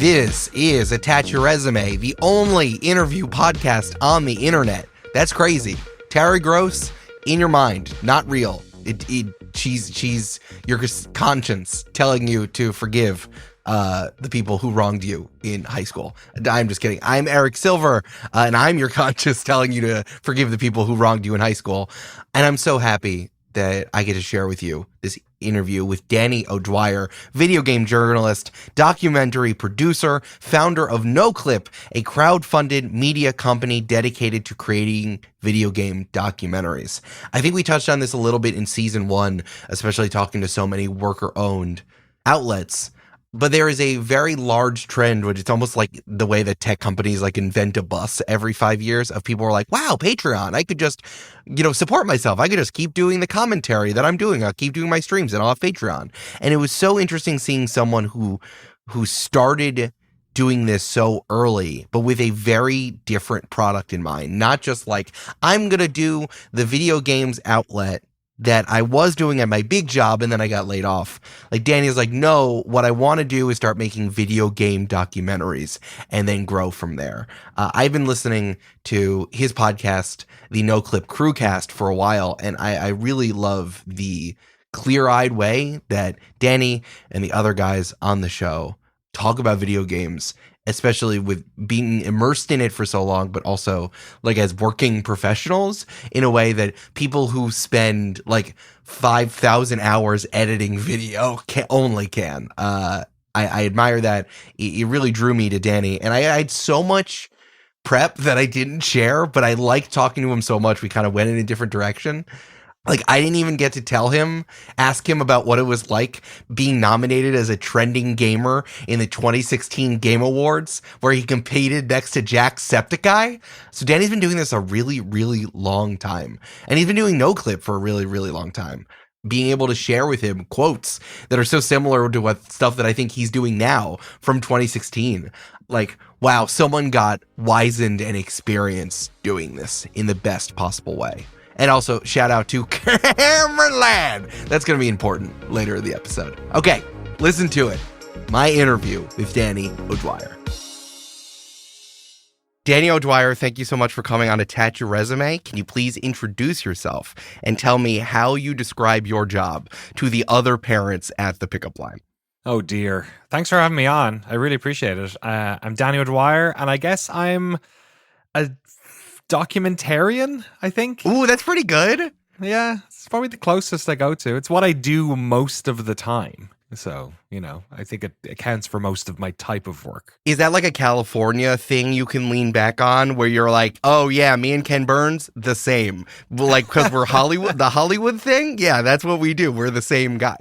This is Attach Your Resume, the only interview podcast on the internet. That's crazy. Terry Gross, in your mind, not real. She's your conscience telling you to forgive the people who wronged you in high school. I'm just kidding. I'm Eric Silver, and I'm your conscience telling you to forgive the people who wronged you in high school. And I'm so happy that I get to share with you this interview with Danny O'Dwyer, video game journalist, documentary producer, founder of NoClip, a crowdfunded media company dedicated to creating video game documentaries. I think we touched on this a little bit in season 1, especially talking to so many worker-owned outlets. But there is a very large trend, which it's almost like the way that tech companies like invent a bus every 5 years of people are like, wow, Patreon, I could just, support myself. I could just keep doing the commentary that I'm doing. I'll keep doing my streams and I'll have Patreon. And it was so interesting seeing someone who started doing this so early, but with a very different product in mind. Not just like, I'm going to do the video games outlet that I was doing at my big job and then I got laid off. Like Danny's like, no, what I want to do is start making video game documentaries and then grow from there. I've been listening to his podcast, the NoClip Crewcast, for a while, and I really love the clear-eyed way that Danny and the other guys on the show talk about video games, especially with being immersed in it for so long, but also like as working professionals in a way that people who spend like 5,000 hours editing video can. I admire that. It really drew me to Danny, and I had so much prep that I didn't share, but I liked talking to him so much. We kind of went in a different direction. Like, I didn't even get to ask him about what it was like being nominated as a trending gamer in the 2016 Game Awards, where he competed next to Jacksepticeye. So Danny's been doing this a really, really long time. And he's been doing NoClip for a really, really long time. Being able to share with him quotes that are so similar to what stuff that I think he's doing now from 2016. Like, wow, someone got wizened and experienced doing this in the best possible way. And also, shout out to Cameron. That's going to be important later in the episode. Okay, listen to it. My interview with Danny O'Dwyer. Danny O'Dwyer, thank you so much for coming on Attach Your Resume. Can you please introduce yourself and tell me how you describe your job to the other parents at the pickup line? Oh, dear. Thanks for having me on. I really appreciate it. I'm Danny O'Dwyer, and I guess I'm a documentarian, I think. Ooh, that's pretty good. Yeah, it's probably the closest I go to. It's what I do most of the time. So, I think it accounts for most of my type of work. Is that like a California thing you can lean back on where you're like, oh yeah, me and Ken Burns, the same. Like, because we're Hollywood, the Hollywood thing? Yeah, that's what we do. We're the same guy.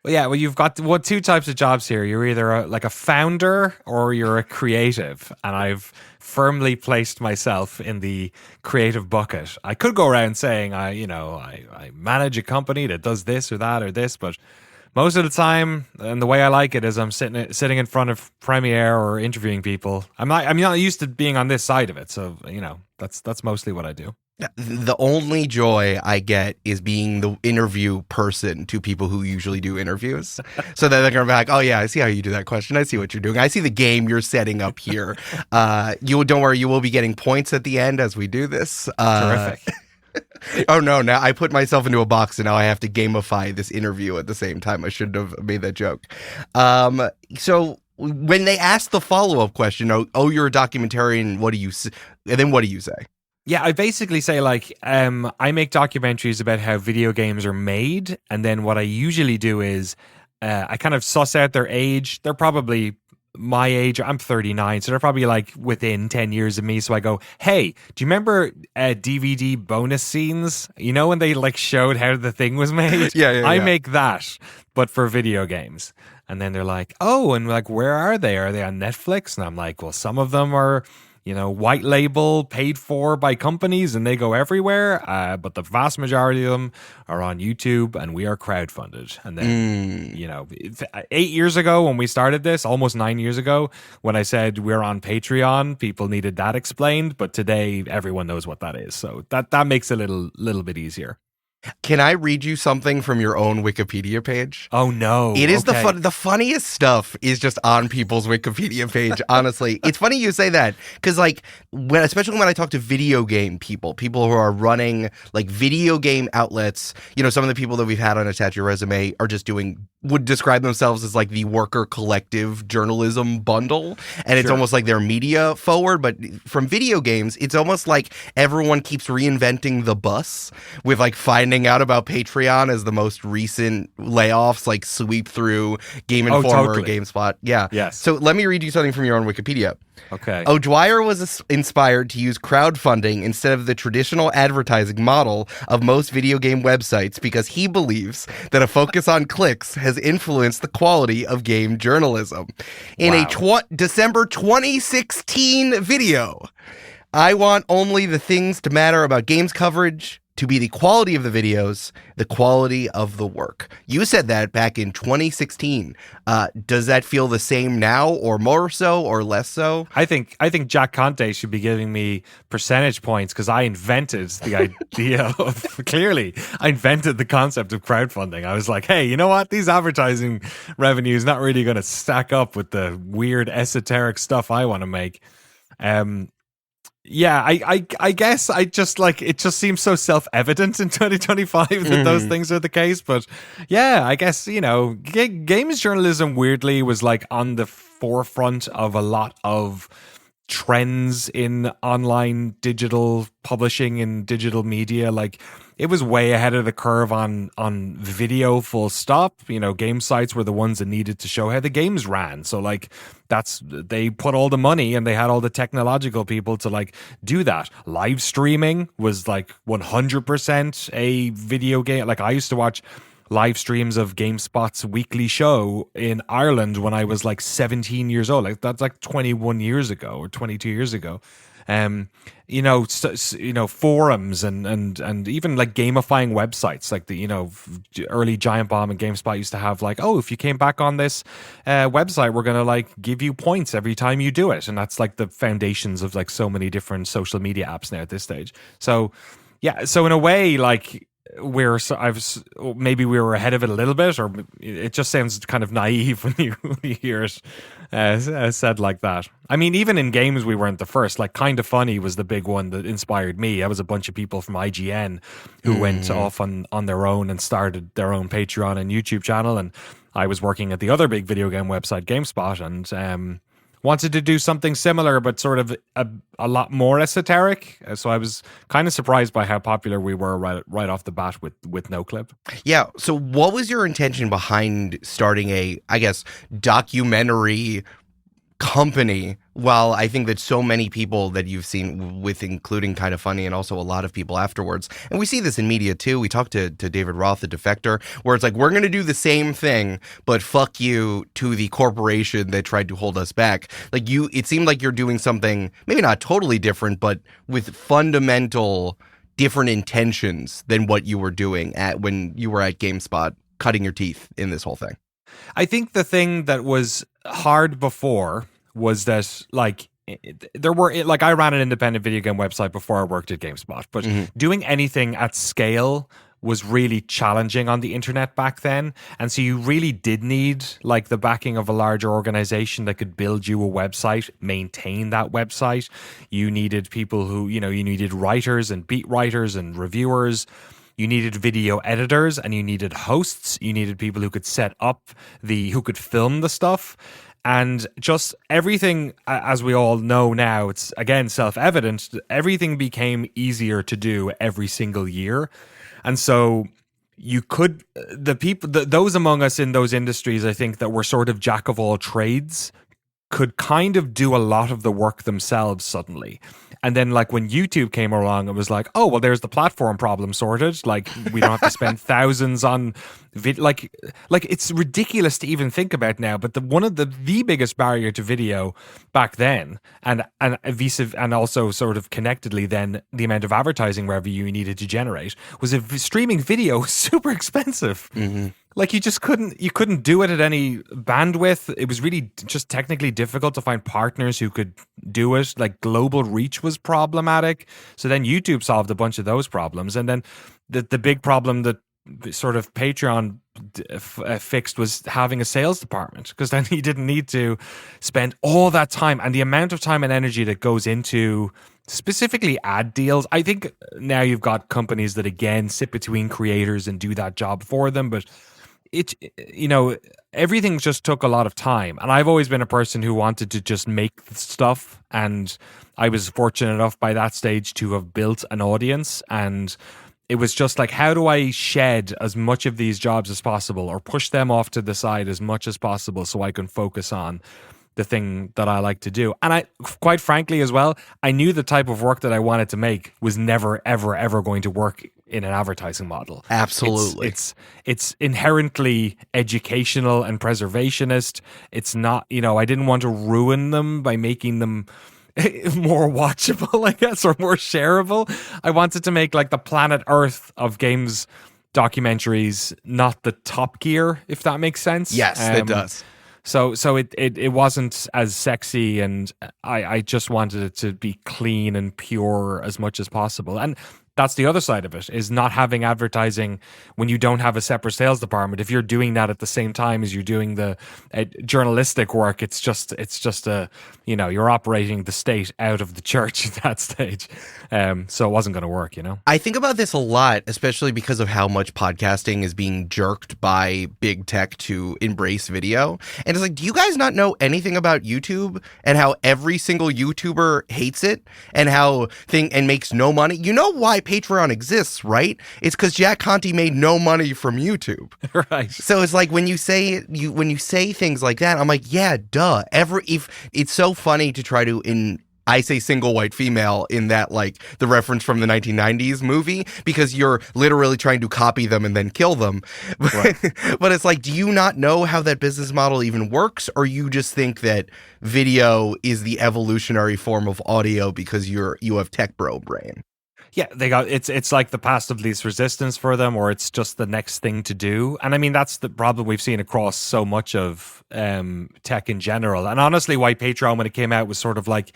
Well, you've got two types of jobs here. You're either a founder or you're a creative. And I've firmly placed myself in the creative bucket. I could go around saying I manage a company that does this or that or this, but most of the time, and the way I like it is I'm sitting in front of Premiere or interviewing people. I'm not used to being on this side of it. So, that's mostly what I do. The only joy I get is being the interview person to people who usually do interviews. So that they're going to be like, oh yeah, I see how you do that question. I see what you're doing. I see the game you're setting up here. Don't worry, you will be getting points at the end as we do this. Terrific. Oh no, now I put myself into a box and now I have to gamify this interview at the same time. I shouldn't have made that joke. So when they ask the follow-up question, oh, you're a documentarian, what do you say? And then what do you say? Yeah, I basically say I make documentaries about how video games are made, and then what I usually do is I kind of suss out their age. They're probably my age. I'm 39, so they're probably like within 10 years of me. So I go, hey, do you remember DVD bonus scenes? When they showed how the thing was made? Yeah. I make that, but for video games. And then they're like, oh, and where are they? Are they on Netflix? And I'm like, well, some of them are white label, paid for by companies, and they go everywhere. But the vast majority of them are on YouTube, and we are crowdfunded. And then, 8 years ago when we started this, almost 9 years ago, when I said we're on Patreon, people needed that explained. But today, everyone knows what that is. So that makes it a little bit easier. Can I read you something from your own Wikipedia page? Oh no. It is okay. the funniest stuff is just on people's Wikipedia page, honestly. It's funny you say that because especially when I talk to video game people who are running like video game outlets, some of the people that we've had on Attach Your Resume are just would describe themselves as like the worker collective journalism bundle. And it's almost like they're media forward, but from video games, it's almost like everyone keeps reinventing the bus with like finding out about Patreon as the most recent layoffs like sweep through Game Informer or GameSpot. Yeah. Yes. So let me read you something from your own Wikipedia. Okay. O'Dwyer was inspired to use crowdfunding instead of the traditional advertising model of most video game websites because he believes that a focus on clicks has influenced the quality of game journalism. In a December 2016 video, I want only the things to matter about games coverage to be the quality of the videos, the quality of the work. You said that back in 2016. Does that feel the same now, or more so, or less so? I think Jack Conte should be giving me percentage points because I invented the idea of I invented the concept of crowdfunding. I was like, hey, you know what? These advertising revenues not really going to stack up with the weird esoteric stuff I want to make. Yeah, I guess I just it just seems so self-evident in 2025 that those things are the case. But yeah, I guess, games journalism weirdly was like on the forefront of a lot of trends in online digital publishing and digital media. Like it was way ahead of the curve on video, full stop. Game sites were the ones that needed to show how the games ran. So they put all the money and they had all the technological people to do that. Live streaming was 100% a video game. I used to watch live streams of GameSpot's weekly show in Ireland when I was 17 years old. That's 21 years ago or 22 years ago. Forums and even gamifying websites the early Giant Bomb and GameSpot used to have if you came back on this website, we're gonna give you points every time you do it, and that's the foundations of so many different social media apps now at this stage. So yeah, so in a way maybe we were ahead of it a little bit, or it just sounds kind of naive when you hear it said like that. I mean, even in games, we weren't the first. Kind of Funny was the big one that inspired me. That was a bunch of people from IGN who went off on their own and started their own Patreon and YouTube channel. And I was working at the other big video game website, GameSpot, and wanted to do something similar, but sort of a lot more esoteric. So I was kind of surprised by how popular we were right off the bat with NoClip. Yeah. So what was your intention behind starting a, I guess, documentary company? Well, I think that so many people that you've seen with, including Kind of Funny and also a lot of people afterwards, and we see this in media too. We talked to David Roth, the Defector, where it's we're going to do the same thing, but fuck you to the corporation that tried to hold us back. It seemed like you're doing something maybe not totally different, but with fundamental different intentions than what you were doing when you were at GameSpot, cutting your teeth in this whole thing. I think the thing that was hard before was that there were I ran an independent video game website before I worked at GameSpot, but doing anything at scale was really challenging on the internet back then. And so you really did need the backing of a larger organization that could build you a website, maintain that website. You needed people who, you needed writers and beat writers and reviewers. You needed video editors and you needed hosts. You needed people who could who could film the stuff. And just everything, as we all know now, it's again self-evident, everything became easier to do every single year. And so you could, those among us in those industries, I think, that were sort of jack of all trades could kind of do a lot of the work themselves suddenly. And then when YouTube came along, it was oh, well, there's the platform problem sorted. We don't have to spend thousands on it's ridiculous to even think about now. But one of the biggest barrier to video back then, and also sort of connectedly then the amount of advertising revenue you needed to generate, was if streaming video was super expensive. Like you couldn't do it at any bandwidth. It was really just technically difficult to find partners who could do it. Like global reach was problematic. So then YouTube solved a bunch of those problems. And then the big problem that sort of Patreon fixed was having a sales department, because then you didn't need to spend all that time and the amount of time and energy that goes into specifically ad deals. I think now you've got companies that again sit between creators and do that job for them, but it, everything just took a lot of time. And I've always been a person who wanted to just make stuff, and I was fortunate enough by that stage to have built an audience. And it was just like, how do I shed as much of these jobs as possible or push them off to the side as much as possible so I can focus on the thing that I like to do. And I, quite frankly as well, I knew the type of work that I wanted to make was never, ever, ever going to work in an advertising model. Absolutely. It's inherently educational and preservationist. It's not, I didn't want to ruin them by making them more watchable, I guess, or more shareable. I wanted to make like the Planet Earth of games documentaries, not the Top Gear, if that makes sense. Yes, it does. So it wasn't as sexy, and I just wanted it to be clean and pure as much as possible. And that's the other side of it, is not having advertising when you don't have a separate sales department. If you're doing that at the same time as you're doing the journalistic work, it's just you're operating the state out of the church at that stage. So it wasn't going to work, I think about this a lot, especially because of how much podcasting is being jerked by big tech to embrace video. And it's like, do you guys not know anything about YouTube and how every single YouTuber hates it and and makes no money? You know why Patreon exists, right? It's because Jack Conte made no money from YouTube. Right. So it's like when you say things like that, I'm like, yeah, duh. If it's so funny to try to I say single white female in that, like, the reference from the 1990s movie, because you're literally trying to copy them and then kill them. Right. But it's like, do you not know how that business model even works? Or you just think that video is the evolutionary form of audio because you have tech bro brain? Yeah, it's like the path of least resistance for them, or it's just the next thing to do. And I mean, that's the problem we've seen across so much of tech in general. And honestly, why Patreon, when it came out, was sort of like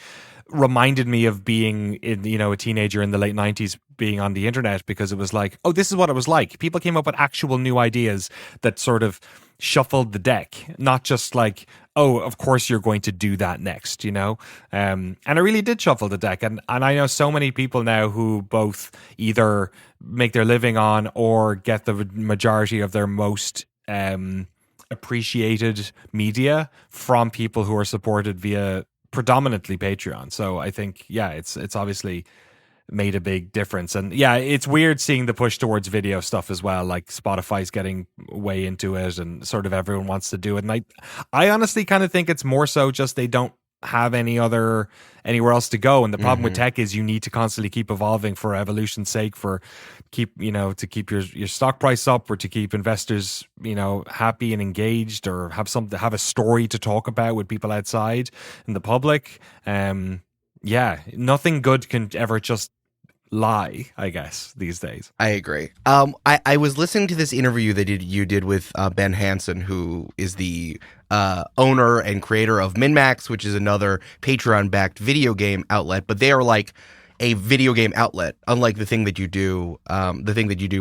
reminded me of being a teenager in the late 90s, being on the internet, because it was like, oh, this is what it was like. People came up with actual new ideas that sort of shuffled the deck, not just like, oh, of course you're going to do that next, and it really did shuffle the deck. And I know so many people now who both either make their living on or get the majority of their most appreciated media from people who are supported via predominantly Patreon. So I think, yeah, it's obviously made a big difference. And yeah, it's weird seeing the push towards video stuff as well. Like Spotify's getting way into it, and sort of everyone wants to do it. And I honestly kind of think it's more so just they don't have anywhere else to go. And the problem with tech is you need to constantly keep evolving for evolution's sake, to keep your stock price up, or to keep investors, happy and engaged, or have a story to talk about with people outside in the public. Yeah, nothing good can ever just lie, I guess, these days. I agree. I was listening to this interview that you did with Ben Hansen, who is the owner and creator of MinMax, which is another Patreon-backed video game outlet, but they are like a video game outlet, unlike the thing that you do,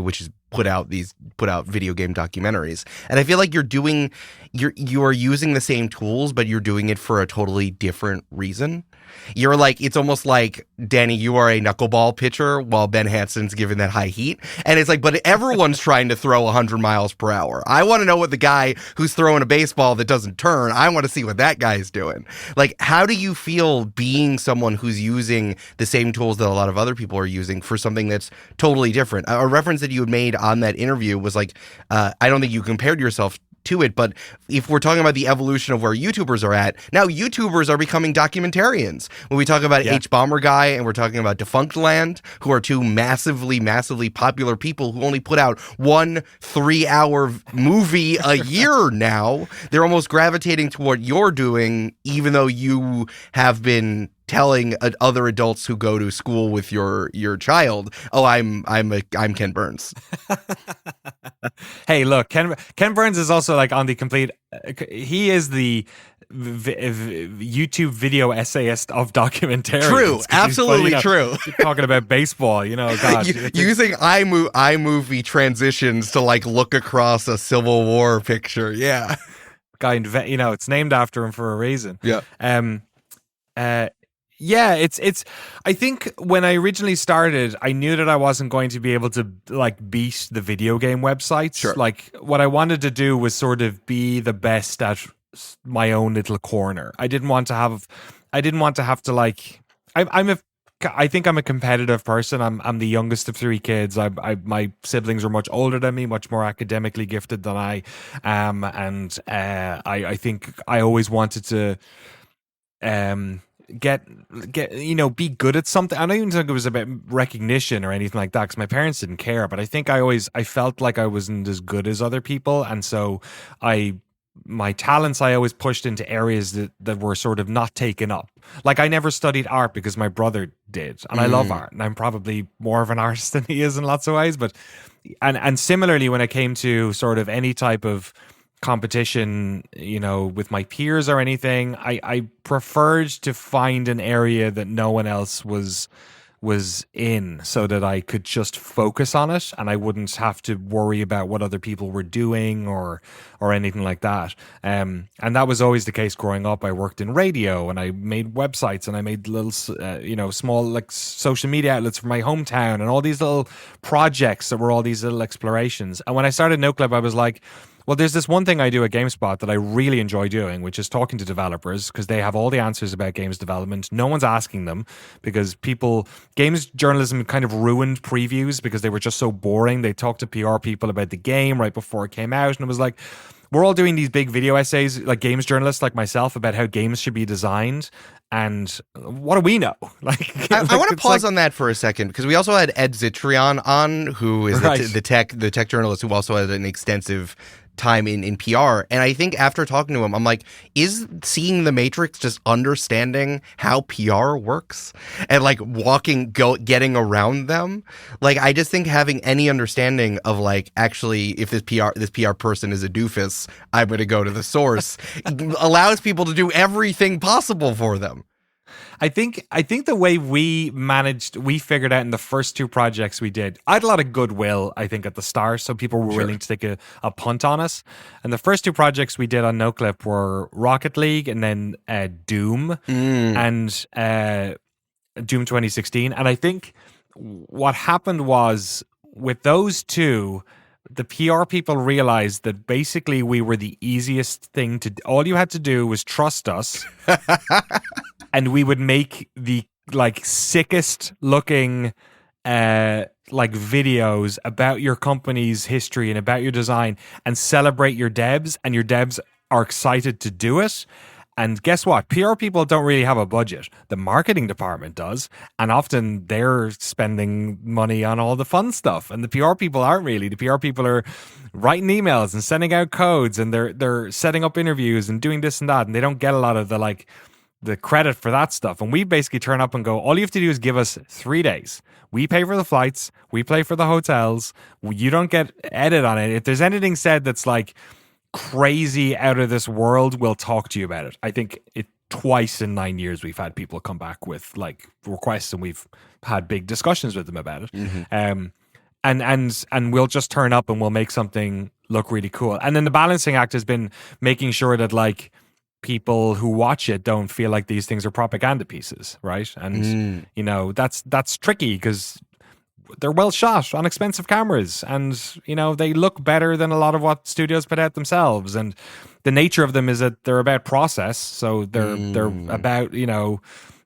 which is put out video game documentaries. And I feel like you are using the same tools, but you're doing it for a totally different reason. You're like, it's almost like, Danny, you are a knuckleball pitcher while Ben Hansen's giving that high heat. And it's like, but everyone's trying to throw 100 miles per hour. I want to know what the guy who's throwing a baseball that doesn't turn, I want to see what that guy's doing. Like, how do you feel being someone who's using the same tools that a lot of other people are using for something that's totally different? A reference that you had made on that interview was like, I don't think you compared yourself to it, but if we're talking about the evolution of where YouTubers are at, now YouTubers are becoming documentarians. When we talk about H Bomber Guy and we're talking about Defunct Land, who are two massively, massively popular people who only put out 1 3-hour movie a year now, they're almost gravitating to what you're doing, even though you have been telling other adults who go to school with your child, oh, I'm Ken Burns. Hey, look, Ken Burns is also like on the complete. He is the YouTube video essayist of documentarians. True, absolutely true. Talking about baseball, God, using iMovie transitions to like look across a Civil War picture. Yeah, guy, it's named after him for a reason. Yeah. Yeah, it's I think when I originally started, I knew that I wasn't going to be able to like beat the video game websites. Sure. Like what I wanted to do was sort of be the best at my own little corner. I didn't want to have to like I think I'm a competitive person. I'm the youngest of three kids. My siblings are much older than me, much more academically gifted than I am, and I think I always wanted to be good at something. I don't even think it was about recognition or anything like that, because my parents didn't care, but I think I felt like I wasn't as good as other people, and so my talents I always pushed into areas that were sort of not taken up. Like I never studied art because my brother did, and I love art, and I'm probably more of an artist than he is in lots of ways, but and similarly when it came to sort of any type of competition, with my peers or anything, I preferred to find an area that no one else was in, so that I could just focus on it and I wouldn't have to worry about what other people were doing or anything like that. And that was always the case growing up. I worked in radio and I made websites and I made little, small like social media outlets for my hometown and all these little projects that were all these little explorations. And when I started NoClip, I was like, well, there's this one thing I do at GameSpot that I really enjoy doing, which is talking to developers, because they have all the answers about games development. No one's asking them because games journalism kind of ruined previews because they were just so boring. They talked to PR people about the game right before it came out, and it was like, we're all doing these big video essays, like games journalists like myself, about how games should be designed. And what do we know? I want to pause on that for a second, because we also had Ed Zitrion on, who is the tech journalist who also had an extensive time in PR. And I think after talking to him, I'm like, is seeing The Matrix just understanding how PR works and like getting around them? Like, I just think having any understanding of like, actually, if this PR person is a doofus, I'm going to go to the source, allows people to do everything possible for them. I think the way we figured out in the first two projects we did, I had a lot of goodwill, I think, at the start, so people were willing to take a punt on us. And the first two projects we did on NoClip were Rocket League and then Doom and Doom 2016. And I think what happened was, with those two, the PR people realized that basically we were the easiest thing to do. All you had to do was trust us. And we would make the like sickest looking like videos about your company's history and about your design and celebrate your devs, and your devs are excited to do it. And guess what? PR people don't really have a budget. The marketing department does, and often they're spending money on all the fun stuff. And the PR people aren't really. The PR people are writing emails and sending out codes, and they're setting up interviews and doing this and that, and they don't get a lot of the credit for that stuff. And we basically turn up and go, all you have to do is give us 3 days. We pay for the flights. We pay for the hotels. You don't get edit on it. If there's anything said that's like crazy out of this world, we'll talk to you about it. I think twice in 9 years we've had people come back with like requests, and we've had big discussions with them about it. Mm-hmm. And we'll just turn up and we'll make something look really cool. And then the balancing act has been making sure that like people who watch it don't feel like these things are propaganda pieces, right? And that's tricky because they're well shot on expensive cameras, and they look better than a lot of what studios put out themselves. And the nature of them is that they're about process, so they're about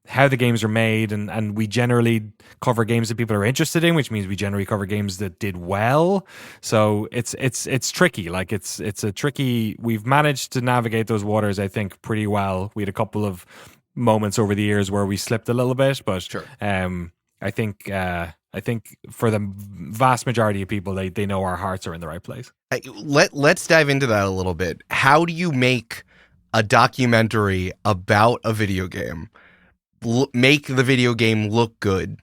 how the games are made, and we generally cover games that people are interested in, which means we generally cover games that did well. So it's tricky. Like it's a tricky. We've managed to navigate those waters, I think, pretty well. We had a couple of moments over the years where we slipped a little bit, but I think for the vast majority of people, they know our hearts are in the right place. Let's dive into that a little bit. How do you make a documentary about a video game make the video game look good,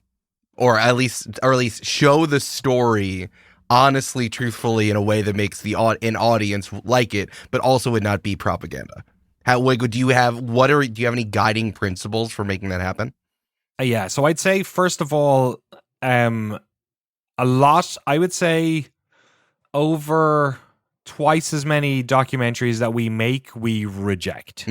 or at least show the story honestly, truthfully, in a way that makes an audience like it, but also would not be propaganda? How do you have any guiding principles for making that happen? Yeah, so I'd say first of all, a lot. I would say over twice as many documentaries that we make, we reject.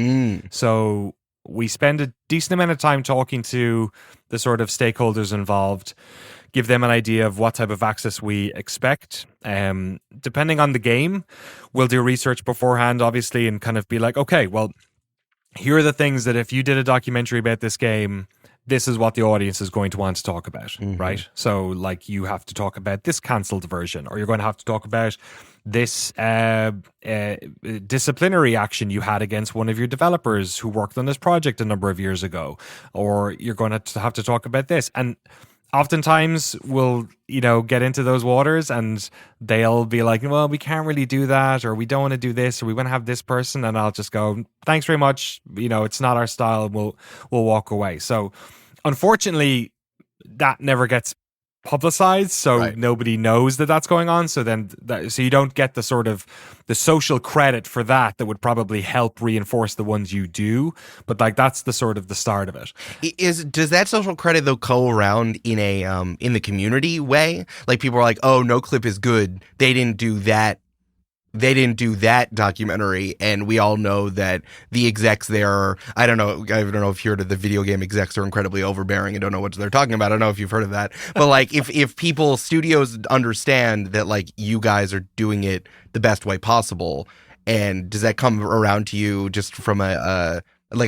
So we spend a decent amount of time talking to the sort of stakeholders involved, give them an idea of what type of access we expect. Depending on the game, we'll do research beforehand, obviously, and kind of be like, okay, well, here are the things that if you did a documentary about this game, this is what the audience is going to want to talk about, right? So, like, you have to talk about this cancelled version, or you're going to have to talk about this disciplinary action you had against one of your developers who worked on this project a number of years ago, or you're going to have to talk about this. And oftentimes we'll, get into those waters and they'll be like, well, we can't really do that, or we don't want to do this, or we want to have this person. And I'll just go, thanks very much. It's not our style. And we'll walk away. So unfortunately, that never gets publicized, so nobody knows that that's going on. So then, so you don't get the sort of the social credit for that would probably help reinforce the ones you do. But like that's the sort of the start of it. Does that social credit though go around in a in the community way? Like people are like, oh, no clip is good. They didn't do that. They didn't do that documentary, and we all know that the execs there I don't know if you heard of the video game execs are incredibly overbearing and don't know what they're talking about. I don't know if you've heard of that. But like if studios understand that like you guys are doing it the best way possible, and does that come around to you just from a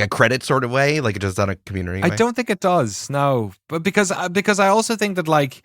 credit sort of way, like it does on a community way? I don't think it does, no. But because I also think that like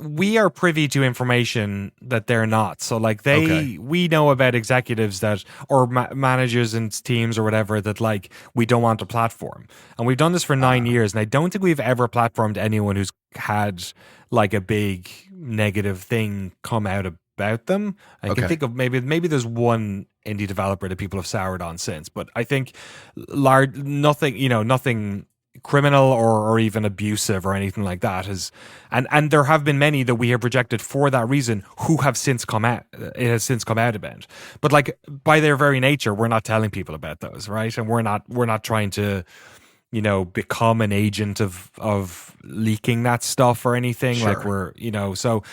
we are privy to information that they're not. So like we know about executives that, or managers and teams or whatever, that like we don't want to platform. And we've done this for 9 years. And I don't think we've ever platformed anyone who's had like a big negative thing come out about them. I can think of maybe there's one indie developer that people have soured on since, but I think nothing criminal or even abusive or anything like that has, and there have been many that we have rejected for that reason who have since come out. It has since come out about, but like by their very nature, we're not telling people about those, right? And we're not trying to, become an agent of leaking that stuff or anything. Sure. Like we're, so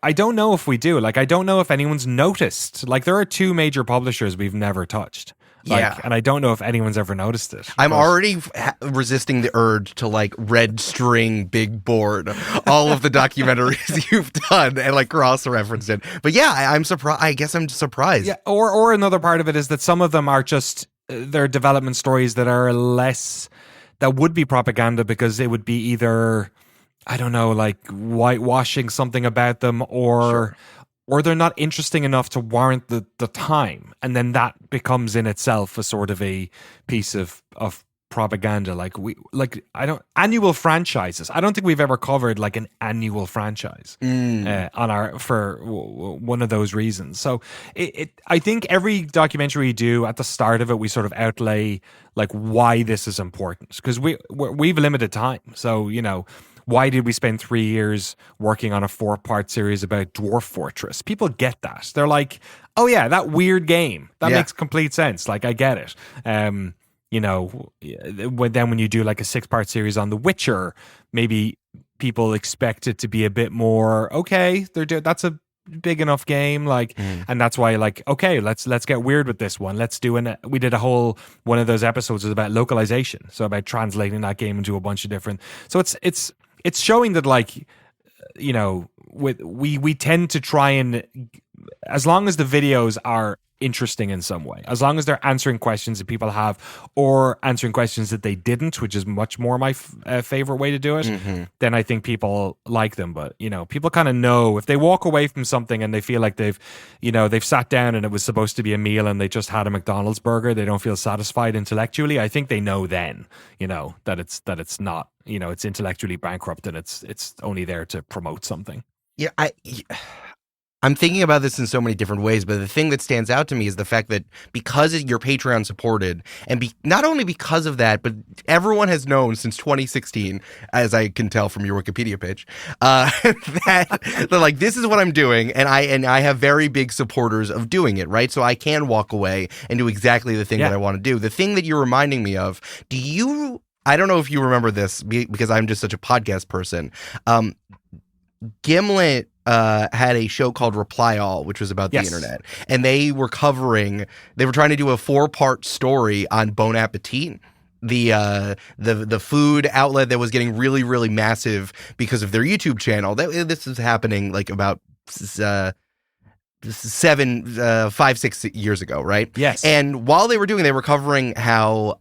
I don't know if we do. Like I don't know if anyone's noticed. Like there are two major publishers we've never touched. And I don't know if anyone's ever noticed it. I'm already resisting the urge to like red string big board all of the documentaries you've done and like cross-reference it. But yeah, I'm surprised. I guess I'm surprised. Yeah, or another part of it is that some of them are just their development stories that are less, that would be propaganda because it would be either, I don't know, like whitewashing something about them or they're not interesting enough to warrant the time. And then that becomes in itself a sort of a piece of propaganda. Annual franchises. I don't think we've ever covered like an annual franchise for one of those reasons. So I think every documentary we do, at the start of it, we sort of outlay like why this is important, because we've limited time. So, why did we spend 3 years working on a 4-part series about Dwarf Fortress? People get that. They're like, oh yeah, that weird game. That makes complete sense. Like, I get it. When you do like a 6-part series on The Witcher, maybe people expect it to be a bit more, okay, that's a big enough game, and that's why, like, okay, let's get weird with this one. We did a whole one of those episodes was about localization, so about translating that game into a bunch of different. So it's showing that, like, we tend to try and, as long as the videos are interesting in some way, as long as they're answering questions that people have or answering questions that they didn't, which is much more my favorite way to do it, then I think people like them. But people kind of know if they walk away from something and they feel like they've sat down and it was supposed to be a meal and they just had a McDonald's burger, they don't feel satisfied intellectually. I think they know then that it's not, it's intellectually bankrupt and it's only there to promote something. Yeah, I'm thinking about this in so many different ways, but the thing that stands out to me is the fact that because you're Patreon supported, and not only because of that, but everyone has known since 2016, as I can tell from your Wikipedia page, that like this is what I'm doing, and I have very big supporters of doing it, right? So I can walk away and do exactly the thing that I want to do. The thing that you're reminding me of, I don't know if you remember this because I'm just such a podcast person. Gimlet had a show called Reply All, which was about the internet, and they were trying to do a 4-part story on Bon Appetit, the food outlet that was getting really, really massive because of their YouTube channel. This is happening like about 5-6 years ago, right? Yes. And while they were covering how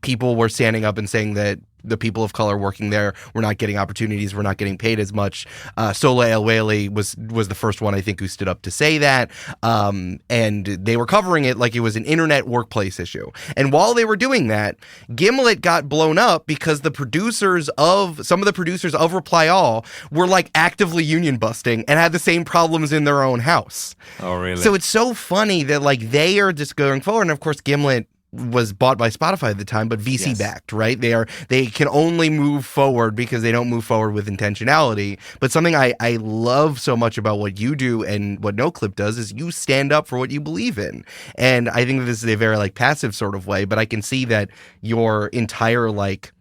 people were standing up and saying that the people of color working there were not getting opportunities, were not getting paid as much. Soleil El-Weli was the first one, I think, who stood up to say that. And they were covering it like it was an internet workplace issue. And while they were doing that, Gimlet got blown up because some of the producers of Reply All were like actively union busting and had the same problems in their own house. Oh, really? So it's so funny that like they are just going forward. And of course, Gimlet was bought by Spotify at the time, but VC backed, right? They can only move forward because they don't move forward with intentionality. But something I love so much about what you do and what NoClip does is you stand up for what you believe in. And I think that this is a very like passive sort of way, but I can see that your entire like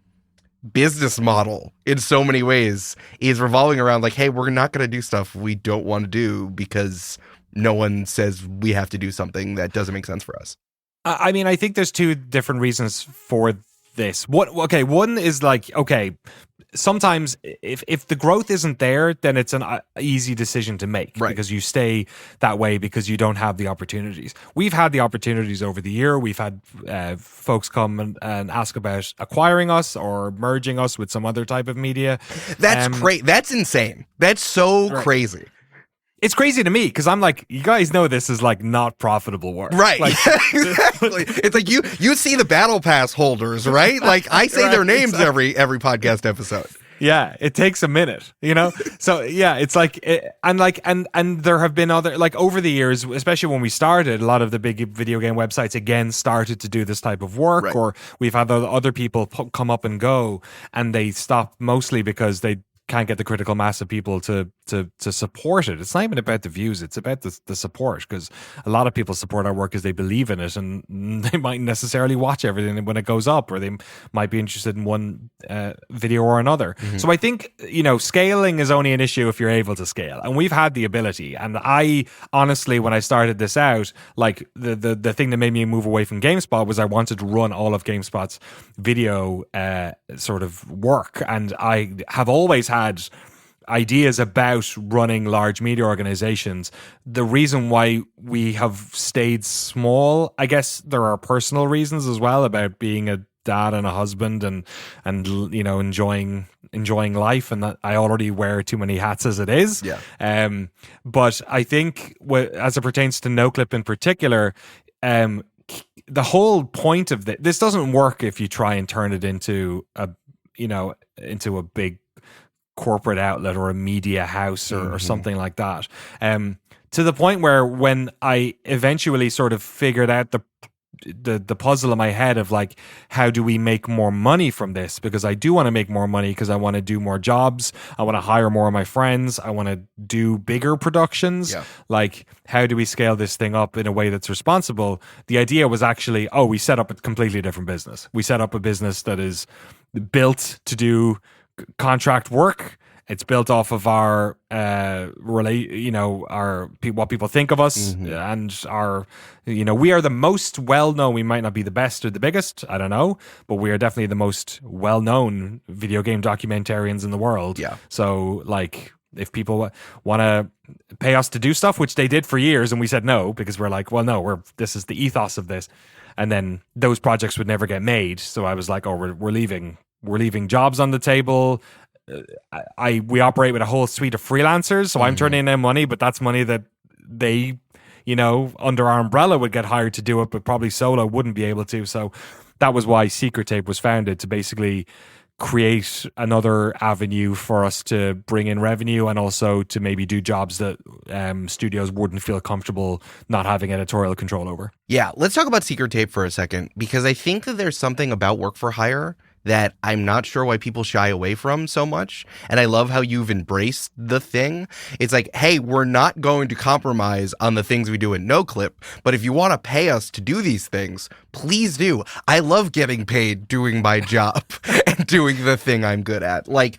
business model in so many ways is revolving around like, hey, we're not going to do stuff we don't want to do because no one says we have to do something that doesn't make sense for us. I mean, I think there's two different reasons for this. One is like, okay, sometimes if the growth isn't there, then it's an easy decision to make, right? Because you stay that way because you don't have the opportunities. We've had the opportunities over the year. We've had folks come and ask about acquiring us or merging us with some other type of media. That's great. That's insane. That's so crazy. It's crazy to me because I'm like, you guys know this is like not profitable work. Right. Like, exactly. It's like you see the battle pass holders, right? Like I say their names every podcast episode. Yeah, it takes a minute, you know? So yeah, it's like, and there have been other, like over the years, especially when we started, a lot of the big video game websites again started to do this type of work, right? Or we've had other people come up and go, and they stop mostly because they can't get the critical mass of people to support it. It's not even about the views, it's about the support, because a lot of people support our work because they believe in it, and they might necessarily watch everything when it goes up, or they might be interested in one video or another. Mm-hmm. So I think, scaling is only an issue if you're able to scale, and we've had the ability. And I honestly, when I started this out, like the thing that made me move away from GameSpot was I wanted to run all of GameSpot's video sort of work, and I have always had ideas about running large media organizations. The reason why we have stayed small, I guess there are personal reasons as well about being a dad and a husband and enjoying life, and that I already wear too many hats as it is. Yeah. But I think as it pertains to NoClip in particular, the whole point of this doesn't work if you try and turn it into a big corporate outlet or a media house or something like that. To the point where when I eventually sort of figured out the puzzle in my head of like, how do we make more money from this? Because I do want to make more money because I want to do more jobs. I want to hire more of my friends. I want to do bigger productions. Yeah. Like, how do we scale this thing up in a way that's responsible? The idea was actually, we set up a completely different business. We set up a business that is built to do contract work. It's built off of our what people think of us, and our, we are the most well-known. We might not be the best or the biggest, I don't know, but we are definitely the most well-known video game documentarians in the world. Yeah. So, like, if people want to pay us to do stuff, which they did for years, and we said no because we're like, well, no, this is the ethos of this, and then those projects would never get made. So I was like, we're leaving jobs on the table. We operate with a whole suite of freelancers, so I'm turning in them money, but that's money that they, under our umbrella would get hired to do it, but probably solo wouldn't be able to. So that was why Secret Tape was founded, to basically create another avenue for us to bring in revenue and also to maybe do jobs that studios wouldn't feel comfortable not having editorial control over. Yeah, let's talk about Secret Tape for a second, because I think that there's something about work for hire that I'm not sure why people shy away from so much. And I love how you've embraced the thing. It's like, hey, we're not going to compromise on the things we do in NoClip, but if you want to pay us to do these things, please do. I love getting paid doing my job and doing the thing I'm good at. Like,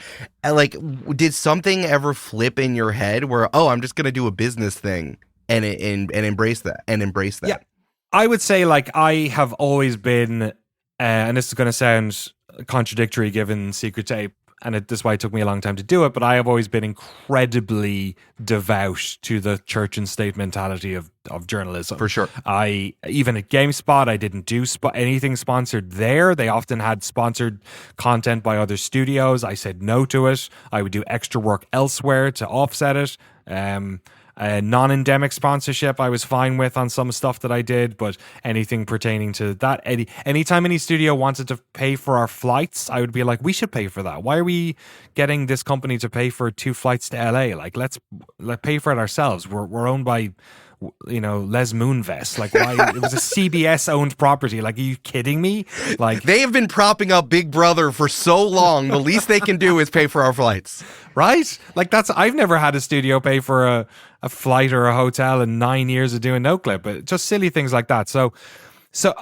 did something ever flip in your head where, oh, I'm just going to do a business thing and embrace that Yeah, I would say like I have always been, and this is going to sound contradictory given Secret Tape, and this is why it took me a long time to do it, but I have always been incredibly devout to the church and state mentality of journalism. For sure. Even at GameSpot, I didn't do anything sponsored there. They often had sponsored content by other studios. I said no to it. I would do extra work elsewhere to offset it. Non-endemic sponsorship I was fine with on some stuff that I did, but anything pertaining to that, anytime any studio wanted to pay for our flights, I would be like, we should pay for that. Why are we getting this company to pay for 2 flights to LA? Like, let's pay for it ourselves. We're owned by, Les Moonves. Like, why? It was a CBS owned property. Like, are you kidding me? Like, they have been propping up Big Brother for so long. The least they can do is pay for our flights, right? Like, I've never had a studio pay for a flight or a hotel in 9 years of doing NoClip, but just silly things like that. So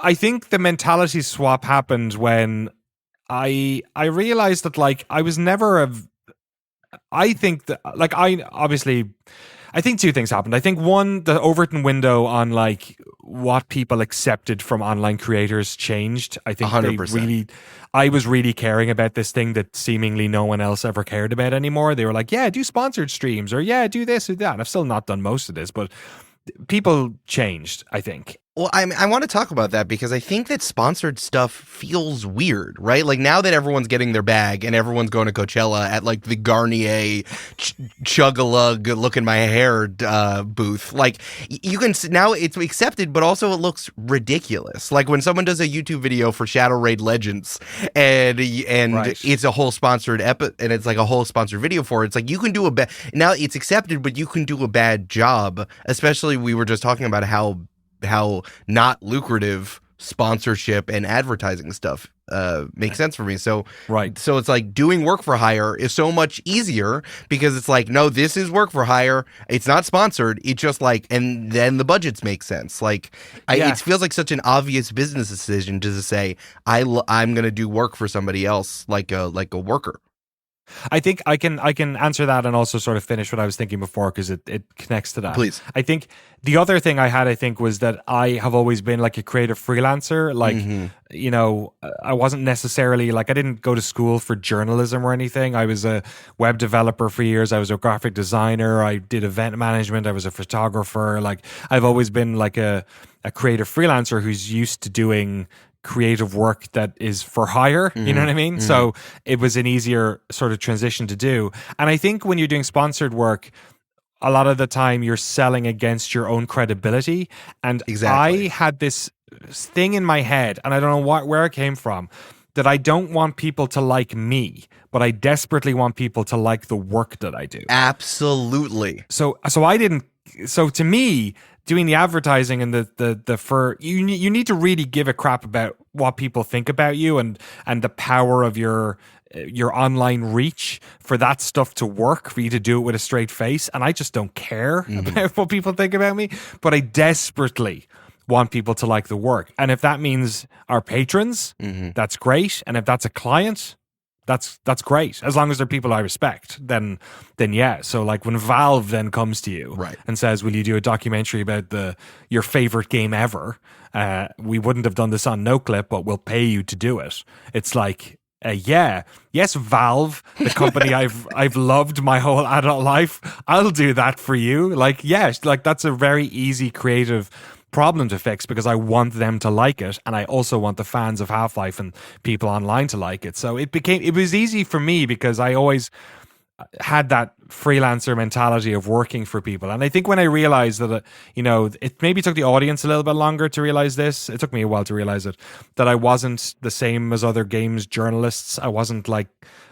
I think the mentality swap happened when I realized that like I was never I think two things happened. I think one, the Overton window on like what people accepted from online creators changed. I think 100%. I was really caring about this thing that seemingly no one else ever cared about anymore. They were like, yeah, do sponsored streams, or yeah, do this or that. And I've still not done most of this, but people changed, I think. Well, I want to talk about that because I think that sponsored stuff feels weird, right? Like now that everyone's getting their bag and everyone's going to Coachella at like the Garnier chug-a-lug look in my hair booth, like you can now it's accepted, but also it looks ridiculous. Like when someone does a YouTube video for Shadow Raid Legends and right. It's a whole sponsored and it's like a whole sponsored video for it. It's like you can do now it's accepted, but you can do a bad job. Especially we were just talking about how not lucrative sponsorship and advertising stuff makes sense for me. So right. So it's like doing work for hire is so much easier because it's like, no, this is work for hire. It's not sponsored. It's just like, and then the budgets make sense. Like it feels like such an obvious business decision to just say, I'm going to do work for somebody else like a worker. I think I can answer that and also sort of finish what I was thinking before because it connects to that. Please. I think the other thing I had, was that I have always been like a creative freelancer. Like, I wasn't necessarily like, I didn't go to school for journalism or anything. I was a web developer for years. I was a graphic designer. I did event management. I was a photographer. Like I've always been like a creative freelancer who's used to doing creative work that is for hire, you know what I mean? Mm-hmm. So it was an easier sort of transition to do. And I think when you're doing sponsored work, a lot of the time you're selling against your own credibility. And exactly. I had this thing in my head, and I don't know where it came from, that I don't want people to like me, but I desperately want people to like the work that I do. Absolutely. So to me, doing the advertising and you need to really give a crap about what people think about you and the power of your online reach for that stuff to work, for you to do it with a straight face. And I just don't care about what people think about me, but I desperately want people to like the work. And if that means our patrons, that's great. And if that's a client, that's great. As long as they're people I respect, then yeah. So like when Valve then comes to you and says, will you do a documentary about your favorite game ever? We wouldn't have done this on NoClip, but we'll pay you to do it. It's like, yes, Valve, the company I've loved my whole adult life, I'll do that for you. Like, yes, like that's a very easy creative problem to fix because I want them to like it, and I also want the fans of Half-Life and people online to like it. So it was easy for me because I had that freelancer mentality of working for people. And I think when I realized that, it maybe took the audience a little bit longer to realize this. It took me a while to realize it, that I wasn't the same as other games journalists. I wasn't like,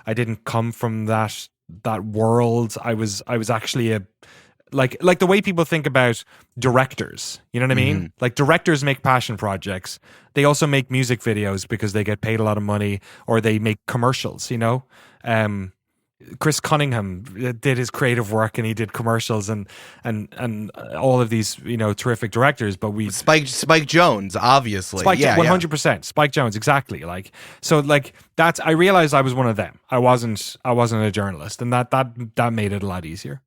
I didn't come from that world. I was actually like the way people think about directors, you know what I mean? Mm-hmm. Like directors make passion projects. They also make music videos because they get paid a lot of money, or they make commercials, Chris Cunningham did his creative work, and he did commercials and all of these, terrific directors. But Spike Jones, obviously. Spike, 100%. Spike Jones, exactly. That's, I realized I was one of them. I wasn't a journalist, and that made it a lot easier.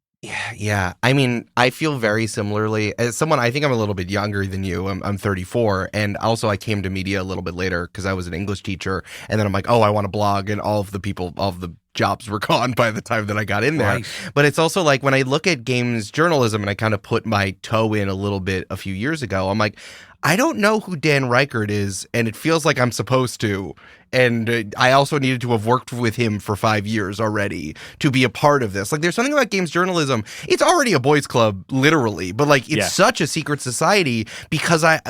Yeah. I mean, I feel very similarly. As someone, I think I'm a little bit younger than you. I'm 34. And also I came to media a little bit later because I was an English teacher. And then I'm like, oh, I want to blog. And all of the jobs were gone by the time that I got in there. Right. But it's also like when I look at games journalism, and I kind of put my toe in a little bit a few years ago, I'm like, I don't know who Dan Reichert is, and it feels like I'm supposed to. And I also needed to have worked with him for 5 years already to be a part of this. Like, there's something about games journalism. It's already a boys' club, literally, but like it's such a secret society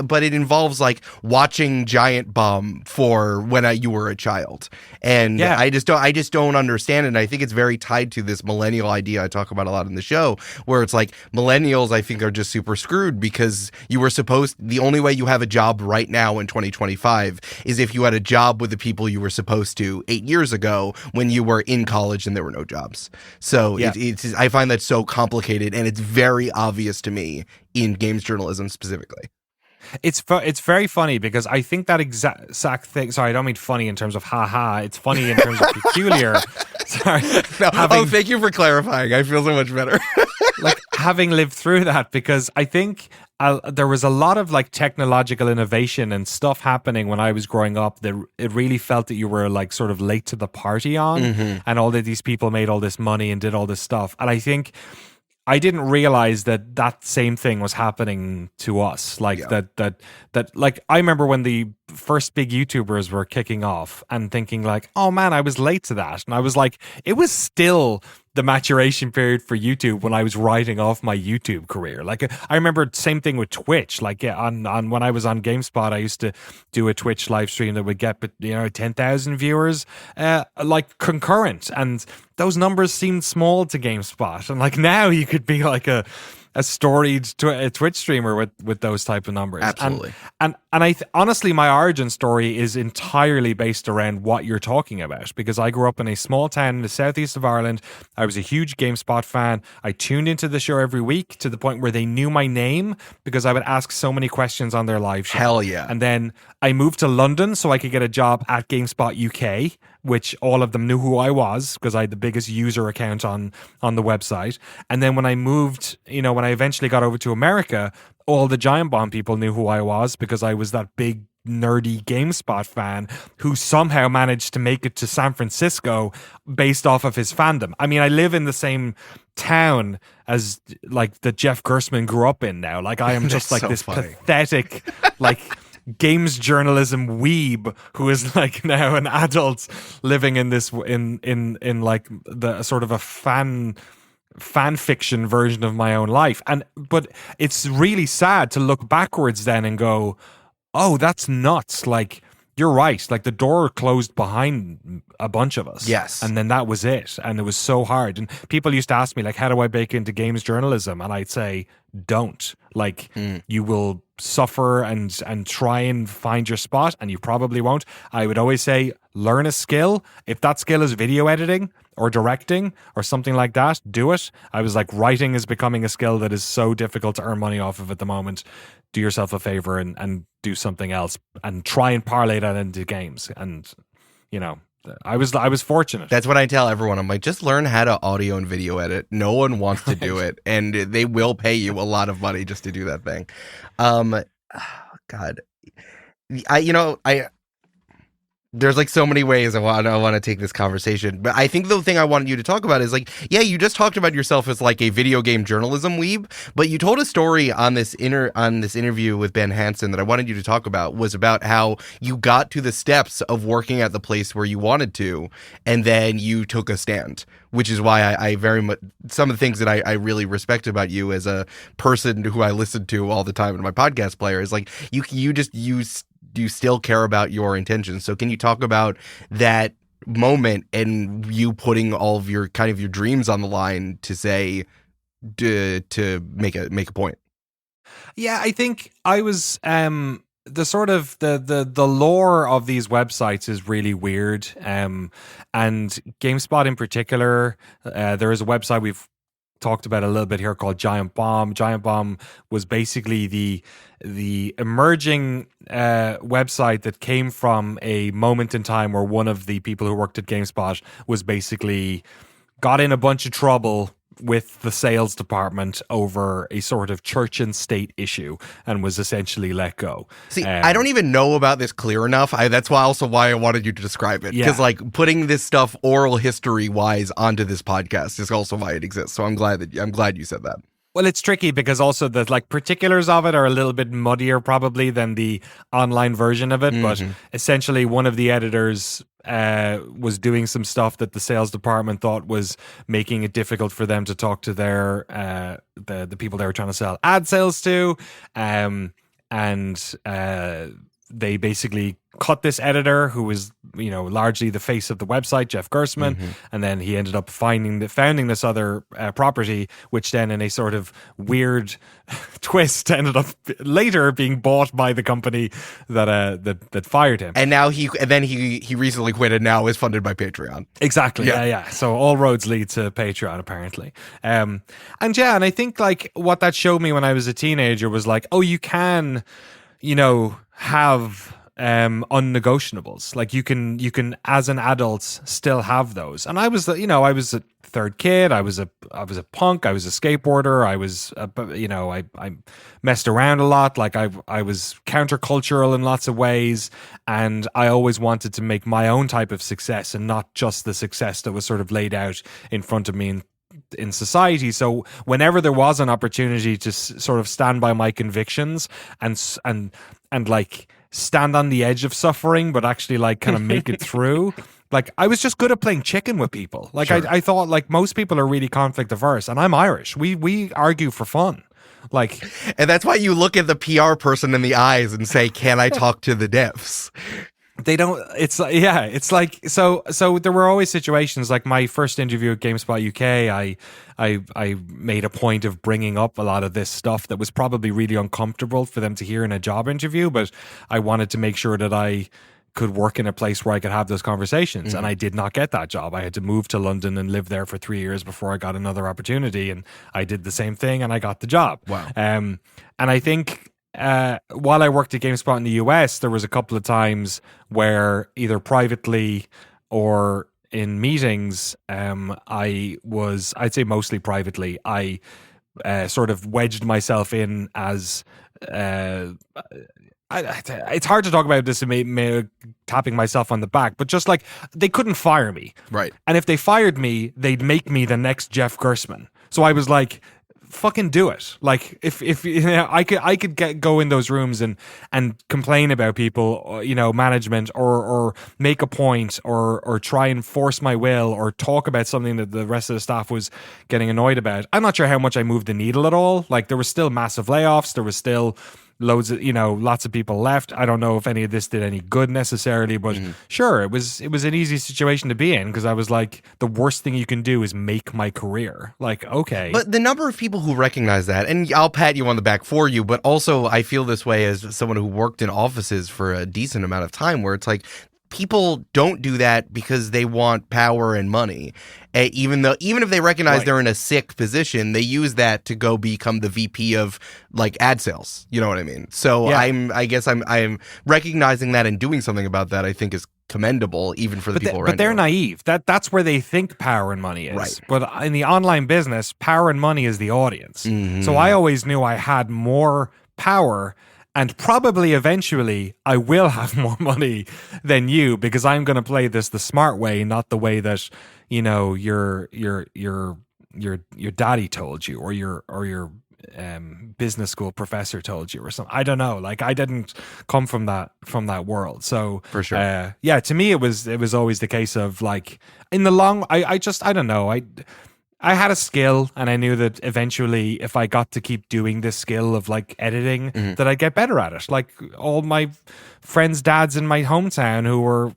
but it involves like watching Giant Bomb for when you were a child, and I just don't understand it. And I think it's very tied to this millennial idea I talk about a lot in the show, where it's like millennials, I think, are just super screwed because the only way you have a job right now in 2025 is if you had a job with the people you were supposed to 8 years ago when you were in college and there were no jobs. So I find that so complicated, and it's very obvious to me in games journalism specifically. It's very funny because I think that exact thing. Sorry, I don't mean funny in terms of haha. It's funny in terms of peculiar. Sorry. No, thank you for clarifying. I feel so much better. Like having lived through that, because I think there was a lot of like technological innovation and stuff happening when I was growing up that it really felt that you were like sort of late to the party on, and all of these people made all this money and did all this stuff. And I think I didn't realize that same thing was happening to us. Like that like I remember when the first big YouTubers were kicking off and thinking like, oh man, I was late to that. And I was like, it was still the maturation period for YouTube when I was writing off my YouTube career. Like I remember same thing with Twitch. Like on when I was on GameSpot, I used to do a Twitch live stream that would get 10,000 viewers like concurrent, and those numbers seemed small to GameSpot. And like now you could be like a storied Twitch streamer with those type of numbers. Absolutely. And honestly, my origin story is entirely based around what you're talking about, because I grew up in a small town in the southeast of Ireland. I was a huge GameSpot fan. I tuned into the show every week to the point where they knew my name because I would ask so many questions on their live show. Hell yeah. And then I moved to London so I could get a job at GameSpot UK, which all of them knew who I was because I had the biggest user account on the website. And then when I moved, when I eventually got over to America, all the Giant Bomb people knew who I was because I was that big nerdy GameSpot fan who somehow managed to make it to San Francisco based off of his fandom. I mean, I live in the same town as like that Jeff Gerstmann grew up in now. Like I am just like so this funny, pathetic like games journalism weeb who is like now an adult living in this in like the sort of a fan fiction version of my own life. But it's really sad to look backwards then and go, oh, that's nuts. Like you're right. Like the door closed behind a bunch of us. Yes. And then that was it. And it was so hard. And people used to ask me like, how do I break into games journalism? And I'd say, don't. Like you will suffer and try and find your spot, and you probably won't. I would always say, learn a skill. If that skill is video editing or directing or something like that, do it. I was like, writing is becoming a skill that is so difficult to earn money off of at the moment. Do yourself a favor and do something else and try and parlay that into games. And I was fortunate. That's what I tell everyone. I'm like, just learn how to audio and video edit. No one wants to do it, and they will pay you a lot of money just to do that thing. God, There's like so many ways I want to take this conversation, but I think the thing I wanted you to talk about is like, yeah, you just talked about yourself as like a video game journalism weeb, but you told a story on this interview with Ben Hansen that I wanted you to talk about, was about how you got to the steps of working at the place where you wanted to, and then you took a stand, which is why I very much, some of the things that I really respect about you as a person who I listen to all the time in my podcast player is like, you still care about your intentions. So can you talk about that moment and you putting all of your kind of your dreams on the line to say, to make a point? Yeah, I think I was the sort of the lore of these websites is really weird. And GameSpot in particular, there is a website we've talked about a little bit here called Giant Bomb. Giant Bomb was basically the emerging website that came from a moment in time where one of the people who worked at GameSpot was basically got in a bunch of trouble with the sales department over a sort of church and state issue and was essentially let go. See, I don't even know about this clear enough. That's why I wanted you to describe it. Because like putting this stuff oral history wise onto this podcast is also why it exists. So I'm glad you said that. Well, it's tricky because also the like particulars of it are a little bit muddier probably than the online version of it. But essentially one of the editors was doing some stuff that the sales department thought was making it difficult for them to talk to their the people they were trying to sell ad sales to. And they basically cut this editor who was, largely the face of the website, Jeff Gerstmann, and then he ended up founding this other property, which then in a sort of weird twist ended up later being bought by the company that fired him. And now he recently quit and now is funded by Patreon. Exactly. Yeah. So all roads lead to Patreon apparently. And I think like what that showed me when I was a teenager was like, oh, you can, have unnegotiables. Like you can as an adult still have those. And I was a third kid. I was a punk. I was a skateboarder. I was I messed around a lot. Like I was countercultural in lots of ways, and I always wanted to make my own type of success and not just the success that was sort of laid out in front of me in society. So whenever there was an opportunity to sort of stand by my convictions and like stand on the edge of suffering, but actually like kind of make it through. Like I was just good at playing chicken with people. Like sure. I thought like most people are really conflict averse, and I'm Irish. We argue for fun. Like, and that's why you look at the PR person in the eyes and say, "Can I talk to the devs?" They don't. It's like so there were always situations like my first interview at GameSpot UK. I made a point of bringing up a lot of this stuff that was probably really uncomfortable for them to hear in a job interview, but I wanted to make sure that I could work in a place where I could have those conversations. And I did not get that job. I had to move to London and live there for 3 years before I got another opportunity. And I did the same thing and I got the job. Wow. And I think while I worked at GameSpot in the US, there was a couple of times where either privately or in meetings, I'd say mostly privately, I sort of wedged myself in as it's hard to talk about this and tapping myself on the back, but just like they couldn't fire me. Right. And if they fired me, they'd make me the next Jeff Gerstmann. So I was like, fucking do it. Like if I could go in those rooms and complain about people, management, or make a point, or try and force my will, or talk about something that the rest of the staff was getting annoyed about. I'm not sure how much I moved the needle at all. Like there was still massive layoffs. There was still loads of lots of people left. I don't know if any of this did any good necessarily, but sure, it was an easy situation to be in, because I was like, the worst thing you can do is make my career. Like, okay. But the number of people who recognize that, and I'll pat you on the back for you, but also I feel this way as someone who worked in offices for a decent amount of time, where it's like people don't do that because they want power and money. Even if they recognize they're in a sick position, they use that to go become the VP of like ad sales. You know what I mean? So yeah. I'm recognizing that and doing something about that, I think is commendable, even for the people around. But they're naive. That's where they think power and money is. Right. But in the online business, power and money is the audience. So I always knew I had more power And probably eventually I will have more money than you because I'm going to play this the smart way, not the way that, your daddy told you, or your business school professor told you, or something. I don't know. Like, I didn't come from that world. So For sure. yeah, to me it was always the case of, like, in the long, I don't know. I had a skill, and I knew that eventually, if I got to keep doing this skill of, like, editing, that I'd get better at it. Like, all my friends' dads in my hometown who were,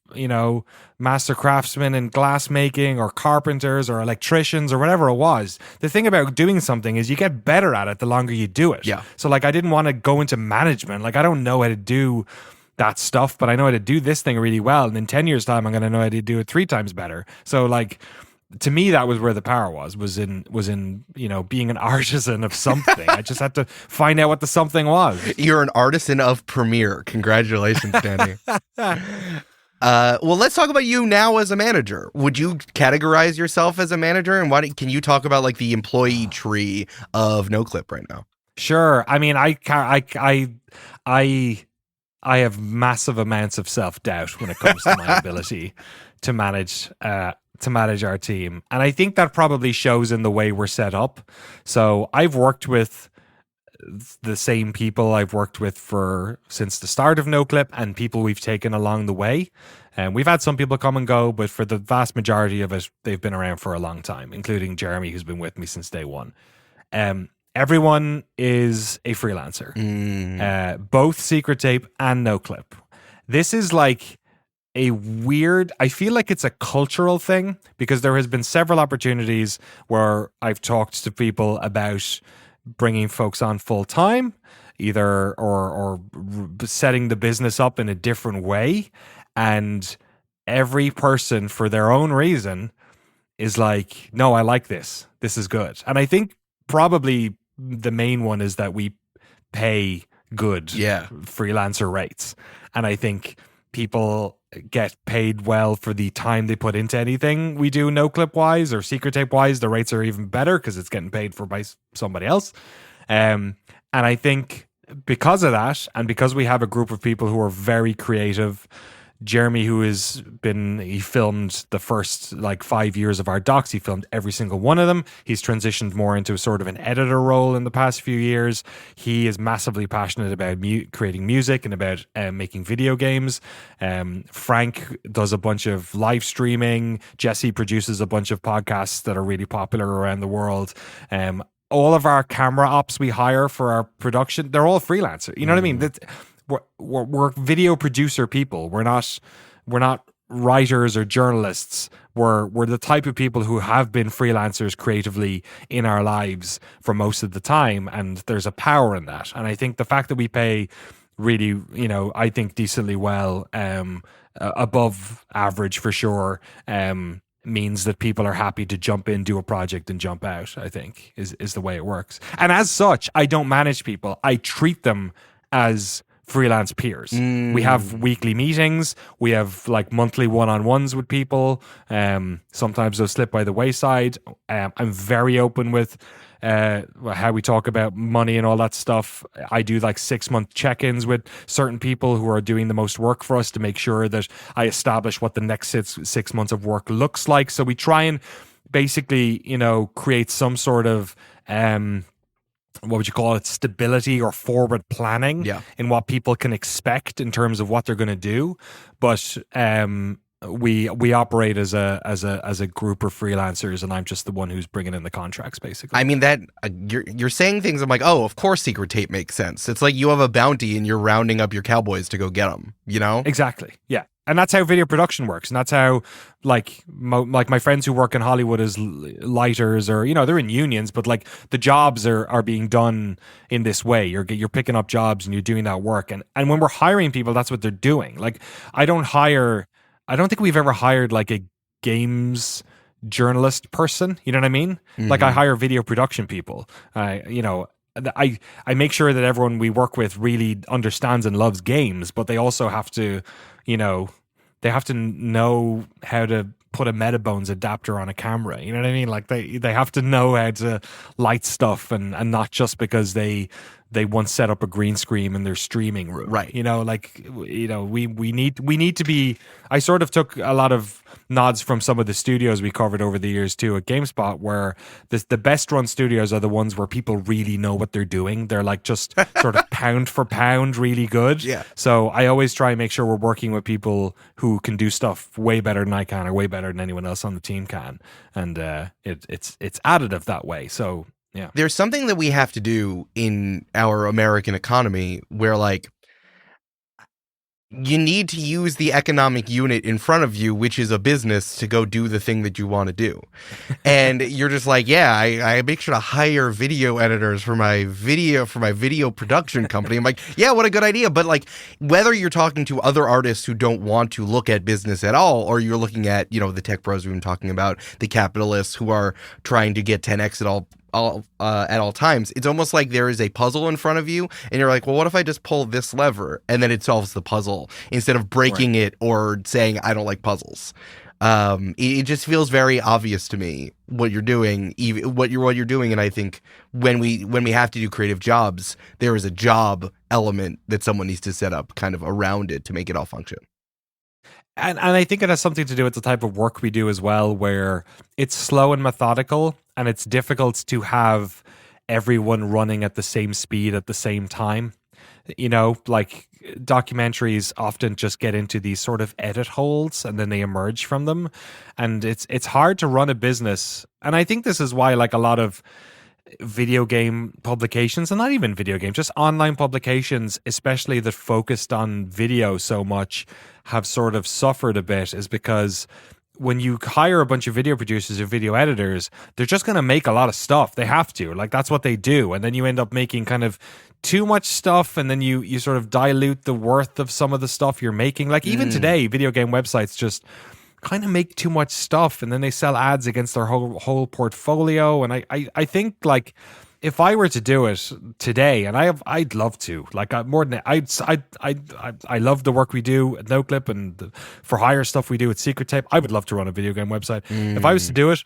master craftsmen in glass making, or carpenters, or electricians, or whatever it was. The thing about doing something is you get better at it the longer you do it. Yeah. So, like, I didn't want to go into management. Like, I don't know how to do that stuff, but I know how to do this thing really well. And in 10 years' time, I'm going to know how to do it 3 times better. So, like, to me, that was where the power was in being an artisan of something. I just had to find out what the something was. You're an artisan of Premiere. Congratulations, Danny. Well, let's talk about you now as a manager. Would you categorize yourself as a manager? And can you talk about, like, the employee tree of NoClip right now? Sure. I mean, I have massive amounts of self-doubt when it comes to my ability to manage our team. And I think that probably shows in the way we're set up. So I've worked with the same people I've worked with since the start of NoClip, and people we've taken along the way. And we've had some people come and go, but for the vast majority of it, they've been around for a long time, including Jeremy, who's been with me since day one. Everyone is a freelancer, both Secret Tape and NoClip. This is like I feel like it's a cultural thing, because there has been several opportunities where I've talked to people about bringing folks on full time, either or setting the business up in a different way. And every person, for their own reason, is like, no, I like this. This is good. And I think probably the main one is that we pay good freelancer rates. And I think people get paid well for the time they put into anything we do, NoClip wise or Secret Tape wise. The rates are even better because it's getting paid for by somebody else. And I think because of that, and because we have a group of people who are very creative, Jeremy, he filmed the first 5 years of our docs. He filmed every single one of them. He's transitioned more into sort of an editor role in the past few years. He is massively passionate about creating music and about making video games. Frank does a bunch of live streaming. Jesse produces a bunch of podcasts that are really popular around the world. All of our camera ops we hire for our production, they're all freelancer. You know what I mean? We're video producer people. We're not writers or journalists. We're the type of people who have been freelancers creatively in our lives for most of the time, and there's a power in that. And I think the fact that we pay really, I think decently well, above average for sure, means that people are happy to jump in, do a project, and jump out, I think is the way it works. And as such, I don't manage people. I treat them as freelance peers. We have weekly meetings. We have monthly one-on-ones with people. Sometimes those slip by the wayside. I'm very open with how we talk about money and all that stuff. I do 6-month check-ins with certain people who are doing the most work for us to make sure that I establish what the next 6 months of work looks like. So we try and basically, create some sort of what would you call it, stability or forward planning in what people can expect in terms of what they're going to do. But we operate as a group of freelancers, and I'm just the one who's bringing in the contracts, basically. I mean, that you're saying things, I'm like, oh, of course Secret Tape makes sense. It's like you have a bounty and you're rounding up your cowboys to go get them, Exactly, yeah. And that's how video production works. And that's how, my friends who work in Hollywood as lighters, or, they're in unions, but the jobs are being done in this way. You're picking up jobs and you're doing that work. And when we're hiring people, that's what they're doing. I don't think we've ever hired a games journalist person. You know what I mean? Mm-hmm. I hire video production people. I make sure that everyone we work with really understands and loves games, but they also have to, they have to know how to put a Metabones adapter on a camera. You know what I mean? They have to know how to light stuff, and not just because they they once set up a green screen in their streaming room. Right. You know, like, you know, we need to be. I sort of took a lot of nods from some of the studios we covered over the years too at GameSpot, where the best run studios are the ones where people really know what they're doing. They're like just sort of pound for pound really good. Yeah. So I always try and make sure we're working with people who can do stuff way better than I can, or way better than anyone else on the team can, and it's additive that way. So yeah, there's something that we have to do in our American economy where, like, you need to use the economic unit in front of you, which is a business, to go do the thing that you want to do. And you're just like, yeah, I make sure to hire video editors for my video production company. I'm like, yeah, what a good idea. But like, whether you're talking to other artists who don't want to look at business at all, or you're looking at, you know, the tech pros we've been talking about, the capitalists who are trying to get 10x at all times, it's almost like there is a puzzle in front of you, and you're like, well, what if I just pull this lever and then it solves the puzzle, instead of breaking it or saying I don't like puzzles. It just feels very obvious to me what you're doing, what you're doing, and I think when we have to do creative jobs, there is a job element that someone needs to set up kind of around it to make it all function. And I think it has something to do with the type of work we do as well, where it's slow and methodical, and it's difficult to have everyone running at the same speed at the same time. You know, like, documentaries often just get into these sort of edit holes and then they emerge from them. And it's hard to run a business. And I think this is why, like, a lot of video game publications, and not even video games, just online publications, especially that focused on video so much, have sort of suffered a bit, is because when you hire a bunch of video producers or video editors, they're just going to make a lot of stuff. They have to. Like, that's what they do. And then you end up making kind of too much stuff, and then you sort of dilute the worth of some of the stuff you're making. Like, even today, video game websites just kind of make too much stuff, and then they sell ads against their whole portfolio. And I think, like, if I were to do it today, and I'd love to, like, more than I love the work we do at NoClip and the for hire stuff we do at Secret Tape. I would love to run a video game website. If I was to do it,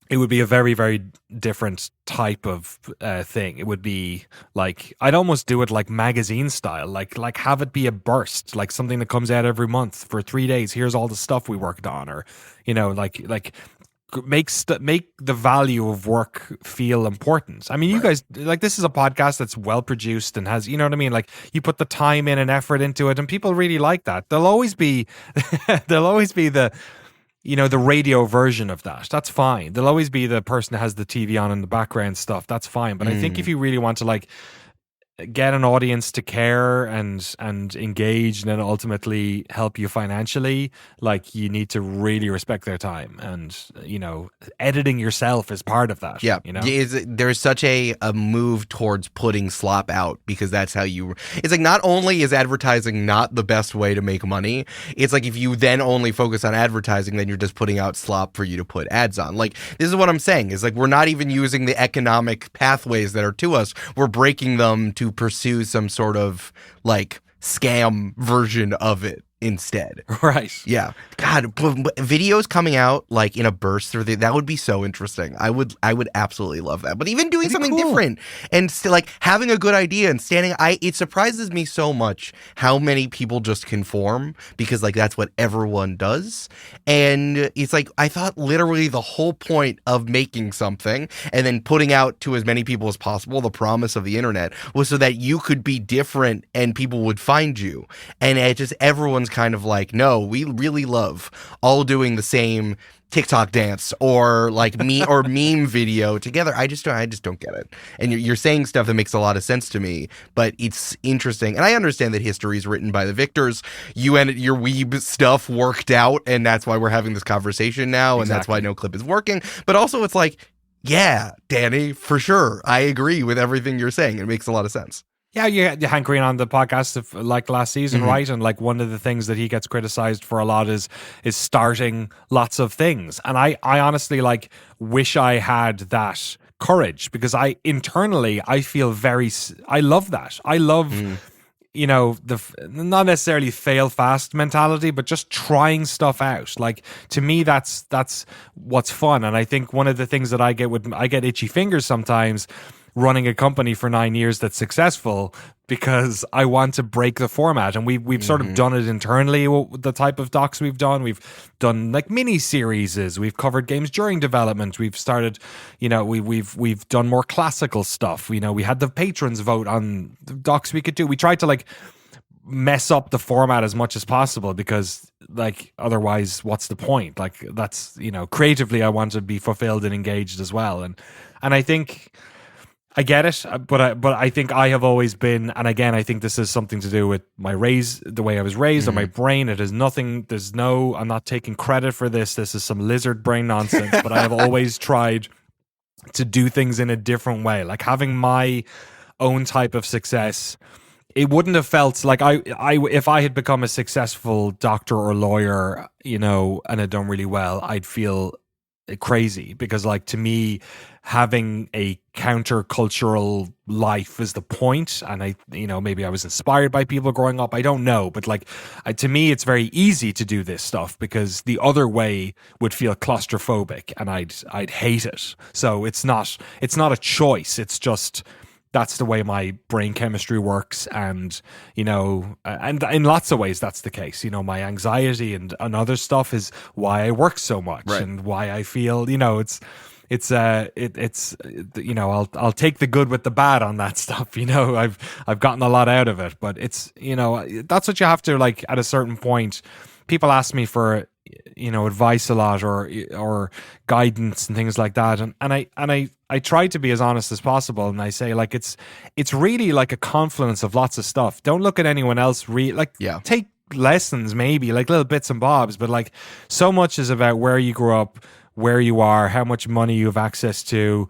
it would be a very, very different type of thing. It would be like, I'd almost do it like magazine style, like have it be a burst, like something that comes out every month for 3 days. Here's all the stuff we worked on, or, you know, like make the value of work feel important. I mean, you guys, like, this is a podcast that's well produced and has, you know what I mean? Like, you put the time in and effort into it, and people really like that. There'll always be the, you know, the radio version of that. That's fine. There'll always be the person that has the TV on in the background stuff. That's fine. But I think if you really want to, like, get an audience to care and engage, and then ultimately help you financially, like, you need to really respect their time. And, you know, editing yourself is part of that. Yeah. You know, there's such a move towards putting slop out, because that's how it's like, not only is advertising not the best way to make money, it's like, if you then only focus on advertising, then you're just putting out slop for you to put ads on. Like, this is what I'm saying, is like, we're not even using the economic pathways that are to us. We're breaking them to pursue some sort of, like, scam version of it instead. right? Yeah. God, videos coming out, like, in a burst, or that would be so interesting. I would absolutely love that. But even doing something different, and still, like, having a good idea and it surprises me so much how many people just conform, because, like, that's what everyone does. And it's like, I thought literally the whole point of making something and then putting out to as many people as possible, the promise of the internet, was so that you could be different and people would find you. And it just, everyone's kind of like, no, we really love all doing the same TikTok dance or like meme video together. I just don't get it. And you're saying stuff that makes a lot of sense to me, but it's interesting. And I understand that history is written by the victors. You and your weeb stuff worked out, and that's why we're having this conversation now. And that's why NoClip is working. But also, it's like, yeah, Danny, for sure, I agree with everything you're saying. It makes a lot of sense. Yeah, you had Hank Green on the podcast like last season, right? And like, one of the things that he gets criticized for a lot is starting lots of things. And I honestly, like, wish I had that courage, because I internally, I feel I love that. I love, you know, the not necessarily fail fast mentality, but just trying stuff out. Like, to me, that's what's fun. And I think one of the things that I get itchy fingers sometimes running a company for 9 years that's successful because I want to break the format. And we've sort of done it internally, the type of docs we've done. We've done like mini series. We've covered games during development. We've started, we've done more classical stuff. We had the patrons vote on the docs we could do. We tried to like mess up the format as much as possible because like otherwise what's the point? Like that's, creatively I want to be fulfilled and engaged as well. And I think I get it, but I think I have always been, and again, I think this is something to do with the way I was raised, or my brain. It has nothing, I'm not taking credit for this. This is some lizard brain nonsense, but I have always tried to do things in a different way. Like having my own type of success, it wouldn't have felt like if I had become a successful doctor or lawyer, and had done really well, I'd feel crazy because like to me having a countercultural life is the point. And I maybe I was inspired by people growing up, I don't know, but like to me it's very easy to do this stuff because the other way would feel claustrophobic and I'd hate it. So it's not a choice, it's just that's the way my brain chemistry works. And, and in lots of ways that's the case. My anxiety and other stuff is why I work so much, right, and why I feel, I'll take the good with the bad on that stuff. I've gotten a lot out of it, but it's, that's what you have to like at a certain point. People ask me for, advice a lot or guidance and things like that. And I try to be as honest as possible. And I say like, it's really like a confluence of lots of stuff. Don't look at anyone else. Take lessons, maybe like little bits and bobs, but like so much is about where you grew up, where you are, how much money you have access to,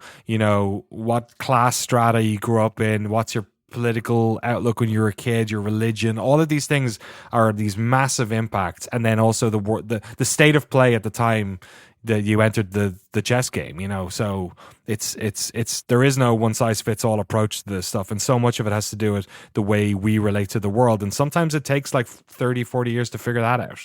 what class strata you grew up in, what's your political outlook when you were a kid, your religion. All of these things are these massive impacts. And then also the state of play at the time that you entered the chess game, so it's there is no one size fits all approach to this stuff. And so much of it has to do with the way we relate to the world. And sometimes it takes like 30, 40 years to figure that out.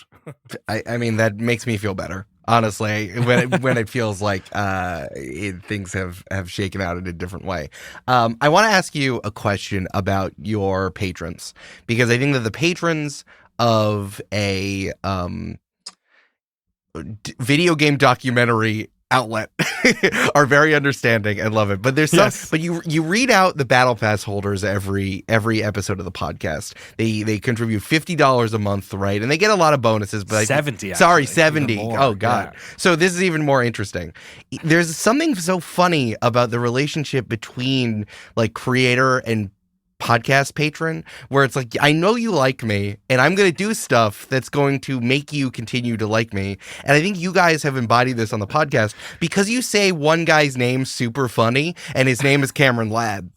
I mean, that makes me feel better, honestly, when it feels like things have shaken out in a different way. I want to ask you a question about your patrons, because I think that the patrons of a video game documentary outlet are very understanding and love it. But there's some, but you read out the Battle Pass holders every episode of the podcast. They contribute $50 a month, right? And they get a lot of bonuses. But 70. Sorry, 70. Oh God. Yeah. So this is even more interesting. There's something so funny about the relationship between like creator and podcast patron, where it's like, I know you like me and I'm going to do stuff that's going to make you continue to like me. And I think you guys have embodied this on the podcast because you say one guy's name super funny and his name is Cameron Ladd.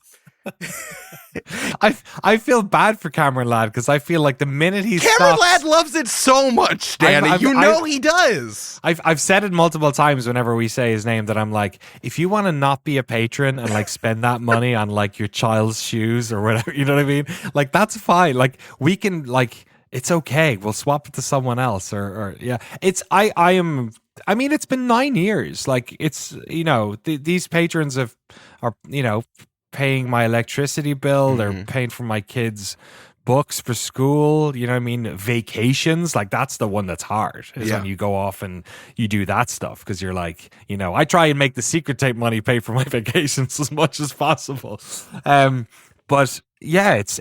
I feel bad for Cameron Ladd because I feel like the minute he Cameron Ladd loves it so much, Danny. He does. I've said it multiple times whenever we say his name that I'm like, if you want to not be a patron and like spend that money on like your child's shoes or whatever, you know what I mean? Like that's fine. Like we can like it's okay. We'll swap it to someone else or yeah. It's I mean, it's been 9 years. Like it's these patrons are paying my electricity bill, they're paying for my kids' books for school, vacations. Like that's the one that's hard is when you go off and you do that stuff because you're like, I try and make the secret tape money pay for my vacations as much as possible. But yeah, it's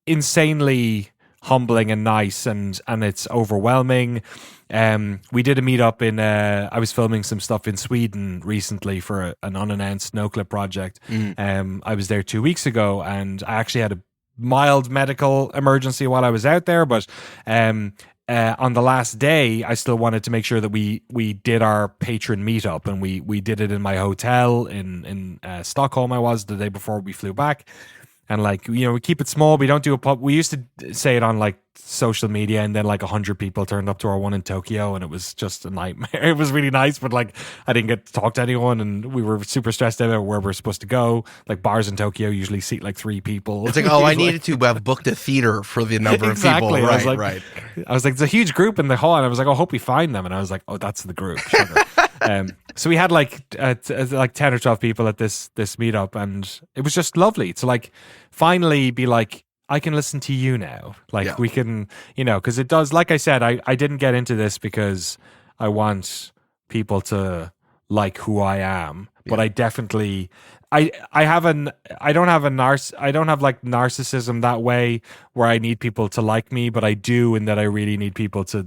insanely humbling and nice and it's overwhelming. We did a meetup in I was filming some stuff in Sweden recently for an unannounced NoClip project. I was there 2 weeks ago and I actually had a mild medical emergency while I was out there, but on the last day I still wanted to make sure that we did our patron meetup, and we did it in my hotel in Stockholm. I was the day before we flew back. And like, we keep it small. We don't do a pub. We used to say it on like social media, and then like 100 people turned up to our one in Tokyo, and it was just a nightmare. It was really nice, but like I didn't get to talk to anyone, and we were super stressed out about where we're supposed to go. Like bars in Tokyo usually seat like 3 people. It's like, I needed to have booked a theater for the number of people. Right. I was like, it's a huge group in the hall, and I was like, I hope we find them. And I was like, oh, that's the group. Sugar. So we had like 10 or 12 people at this meetup, and it was just lovely to like finally be like, I can listen to you now. Like we can, because it does, like I said, I didn't get into this because I want people to like who I am, but I definitely, I don't have like narcissism that way where I need people to like me, but I do in that I really need people to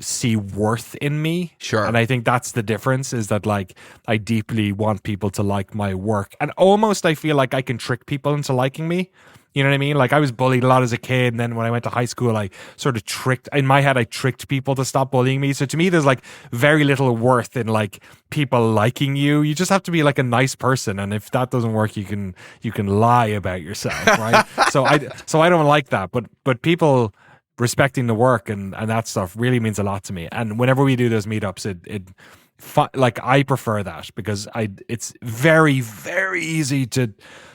see worth in me. Sure. And I think that's the difference, is that like I deeply want people to like my work, and almost I feel like I can trick people into liking me. You know what I mean? Like I was bullied a lot as a kid, and then when I went to high school, I sort of in my head, I tricked people to stop bullying me. So to me, there's like very little worth in like people liking you. You just have to be like a nice person, and if that doesn't work, you can lie about yourself, right? So I don't like that, but people respecting the work and that stuff really means a lot to me. And whenever we do those meetups, like I prefer that, because it's very, very easy to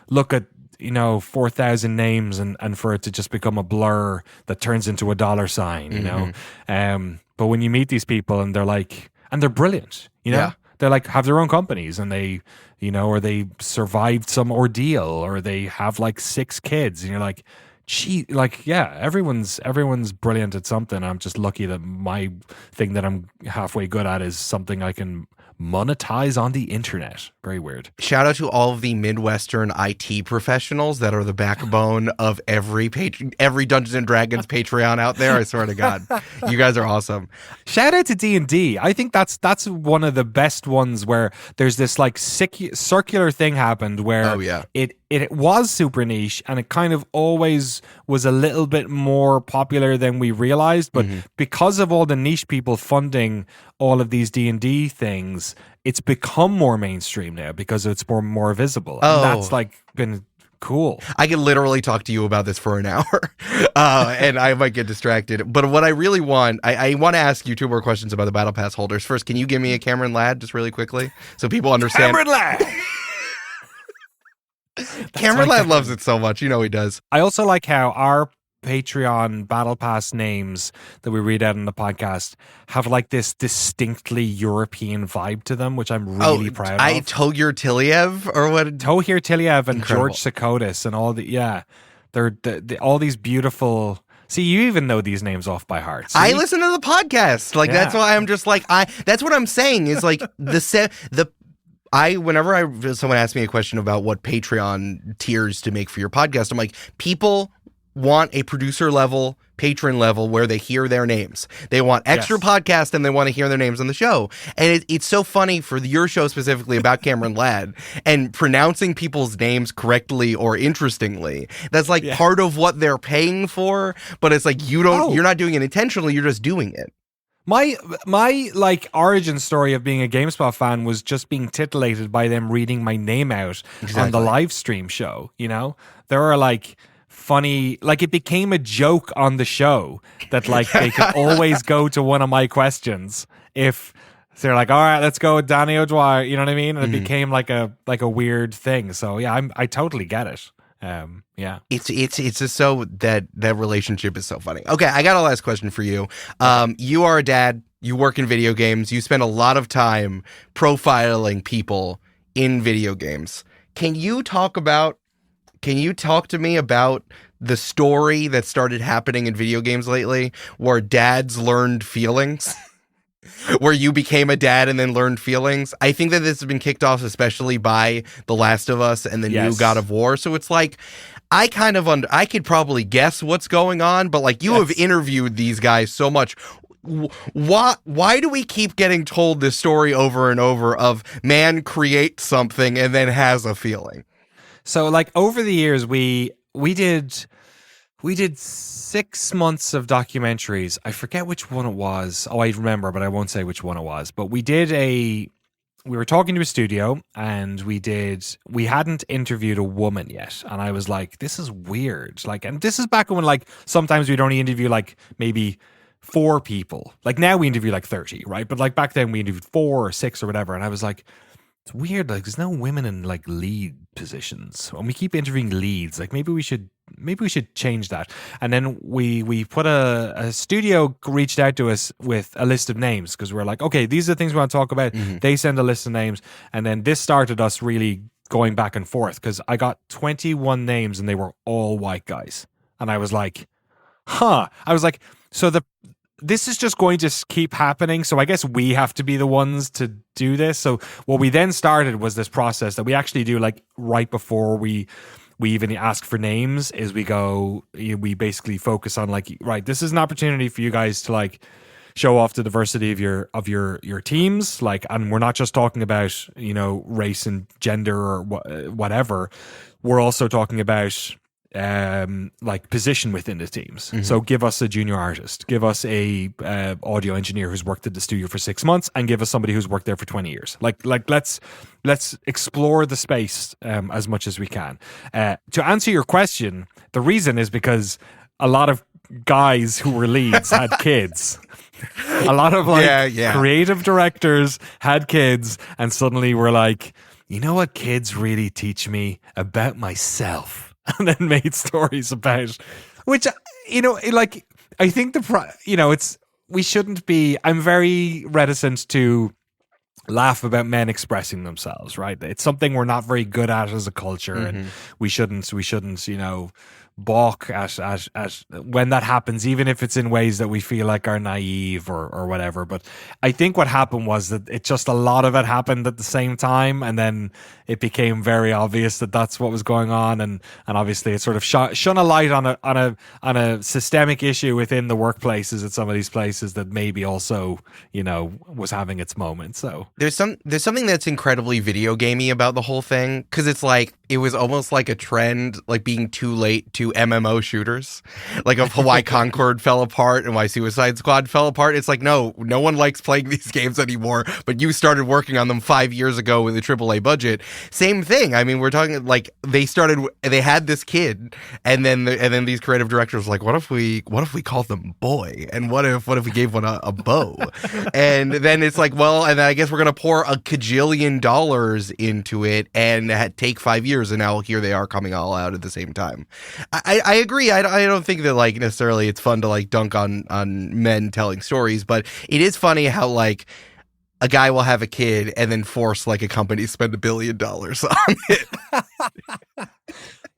look at 4,000 names and for it to just become a blur that turns into a dollar sign, but when you meet these people and they're like, and they're brilliant, they're like, have their own companies, and they, or they survived some ordeal, or they have like 6 kids, and you're like, gee, like, yeah, everyone's brilliant at something. I'm just lucky that my thing that I'm halfway good at is something I can monetize on the internet. Very weird. Shout out to all of the Midwestern IT professionals that are the backbone of every Dungeons and Dragons Patreon out there. I swear to God, you guys are awesome. Shout out to D&D. I think that's one of the best ones, where there's this like circular thing happened where it was super niche, and it kind of always was a little bit more popular than we realized, but because of all the niche people funding all of these D&D things, it's become more mainstream now because it's more visible. And that's like been cool. I could literally talk to you about this for an hour, and I might get distracted. But what I really want, I want to ask you 2 more questions about the Battle Pass holders. First, can you give me a Cameron Ladd just really quickly so people understand? Cameron Ladd! Cameron Ladd loves it so much. He does. I also like how our Patreon Battle Pass names that we read out in the podcast have like this distinctly European vibe to them, which I'm really proud of. Tohir Tiliev, or what? Tohir Tiliev and Incredible. George Sakotis and all they're all these beautiful. See, you even know these names off by heart. I listen to the podcast. Like that's why I'm just like that's what I'm saying is like whenever someone asks me a question about what Patreon tiers to make for your podcast, I'm like, people want a producer level, patron level, where they hear their names. They want extra podcast, and they want to hear their names on the show. And it's so funny for your show specifically about Cameron Ladd and pronouncing people's names correctly or interestingly. That's like part of what they're paying for, but it's like you're not doing it intentionally, you're just doing it. My like origin story of being a GameSpot fan was just being titillated by them reading my name out on the live stream show. There are like funny, like it became a joke on the show that like they could always go to one of my questions if they're like, all right, let's go with Danny O'Dwyer, you know what I mean? And it became like a weird thing. So yeah, I totally get it. It's just so that relationship is so funny. Okay, I got a last question for you. You are a dad, you work in video games, you spend a lot of time profiling people in video games. Can you talk to me about the story that started happening in video games lately, where dads learned feelings? Where you became a dad and then learned feelings? I think that this has been kicked off especially by The Last of Us and the new God of War. So it's like, I could probably guess what's going on, but like you have interviewed these guys so much. Why do we keep getting told this story over and over of man creates something and then has a feeling? So like over the years, we did 6 months of documentaries. I forget which one it was. Oh, I remember, but I won't say which one it was. But we were talking to a studio, and we hadn't interviewed a woman yet. And I was like, this is weird. Like, and this is back when like sometimes we'd only interview like maybe 4 people. Like now we interview like 30, right? But like back then we interviewed 4 or 6 or whatever. And I was like, it's weird. Like there's no women in like lead positions, and we keep interviewing leads. Like maybe we should maybe we should change that. And then we put a studio reached out to us with a list of names, because we're like, okay, these are the things we want to talk about. They send a list of names, and then this started us really going back and forth, because I got 21 names and they were all white guys. And I was like, so this is just going to keep happening. So I guess we have to be the ones to do this. So what we then started was this process that we actually do, like right before we even ask for names, is we basically focus on like, right, this is an opportunity for you guys to like show off the diversity of your teams, like, and we're not just talking about, you know, race and gender or whatever. We're also talking about like position within the teams. So give us a junior artist, give us a audio engineer who's worked at the studio for 6 months, and give us somebody who's worked there for 20 years. Like let's explore the space as much as we can. To answer your question, the reason is because a lot of guys who were leads had kids. A lot of creative directors had kids, and suddenly we're like, you know what kids really teach me about myself? And then made stories about, which, you know, like, I think we shouldn't be, I'm very reticent to laugh about men expressing themselves, right? It's something we're not very good at as a culture, and we shouldn't, you know, balk at when that happens, even if it's in ways that we feel like are naive or whatever. But I think what happened was that it just, a lot of it happened at the same time, and then it became very obvious that that's what was going on, and obviously it sort of shone a light on a systemic issue within the workplaces at some of these places that maybe also, you know, was having its moment. So there's something that's incredibly video gamey about the whole thing, because it's like, it was almost like a trend, like being too late to MMO shooters. Like if Hawaii Concord fell apart and why Suicide Squad fell apart, it's like, no one likes playing these games anymore, but you started working on them 5 years ago with a AAA budget. Same thing. I mean, we're talking like they had this kid, and then these creative directors were like, what if we called them boy, and what if we gave one a bow? And then it's like, well, and I guess we're gonna pour $1 kajillion into it and take 5 years, and now here they are coming all out at the same time. I agree. I don't think that like necessarily it's fun to like dunk on men telling stories, but it is funny how like a guy will have a kid and then force like a company to spend $1 billion on it.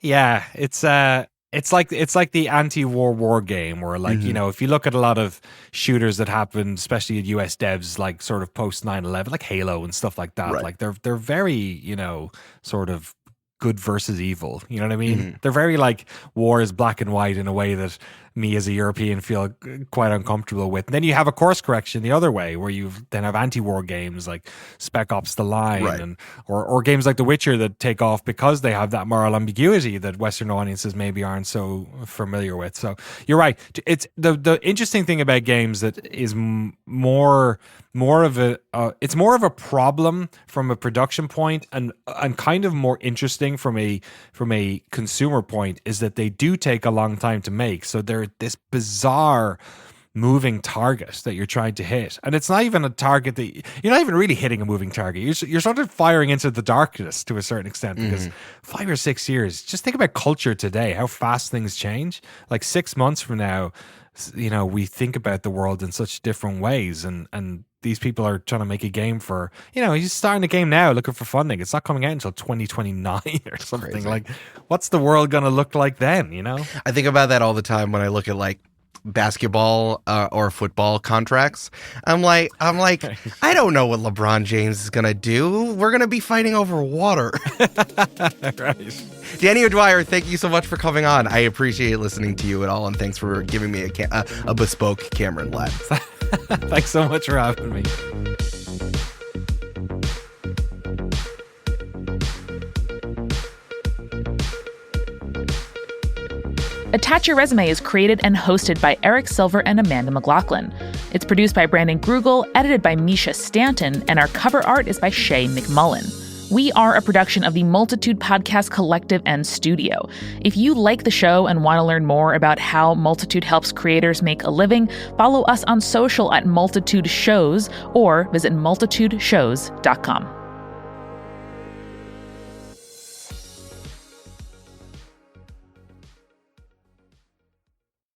Yeah, it's like the anti-war game where, like, you know, if you look at a lot of shooters that happened, especially at US devs, like sort of post 9/11, like Halo and stuff like that, like they're very, you know, sort of good versus evil. You know what I mean? They're very like, war is black and white in a way that me as a European feel quite uncomfortable with. And then you have a course correction the other way, where you then have anti-war games like Spec Ops: The Line, and or games like The Witcher that take off because they have that moral ambiguity that Western audiences maybe aren't so familiar with. So you're right. It's the interesting thing about games that is more of a problem from a production point, and kind of more interesting from a consumer point, is that they do take a long time to make. So they're this bizarre moving target that you're trying to hit, and it's not even a target that you're not even really hitting a moving target. You're sort of firing into the darkness to a certain extent, because 5 or 6 years, just think about culture today, how fast things change. Like 6 months from now, you know, we think about the world in such different ways, and these people are trying to make a game for, you know, he's starting a game now looking for funding. It's not coming out until 2029 or something. Crazy. Like, what's the world going to look like then, you know? I think about that all the time when I look at like basketball or football contracts. I'm like, I don't know what LeBron James is going to do. We're going to be fighting over water. Right. Danny O'Dwyer, thank you so much for coming on. I appreciate listening to you at all, and thanks for giving me a bespoke Cameron lab. Thanks so much for having me. Attach Your Résumé is created and hosted by Eric Silver and Amanda McLoughlin. It's produced by Brandon Grugle, edited by Misha Stanton, and our cover art is by Shay McMullen. We are a production of the Multitude Podcast Collective and Studio. If you like the show and want to learn more about how Multitude helps creators make a living, follow us on social at Multitude Shows or visit multitudeshows.com.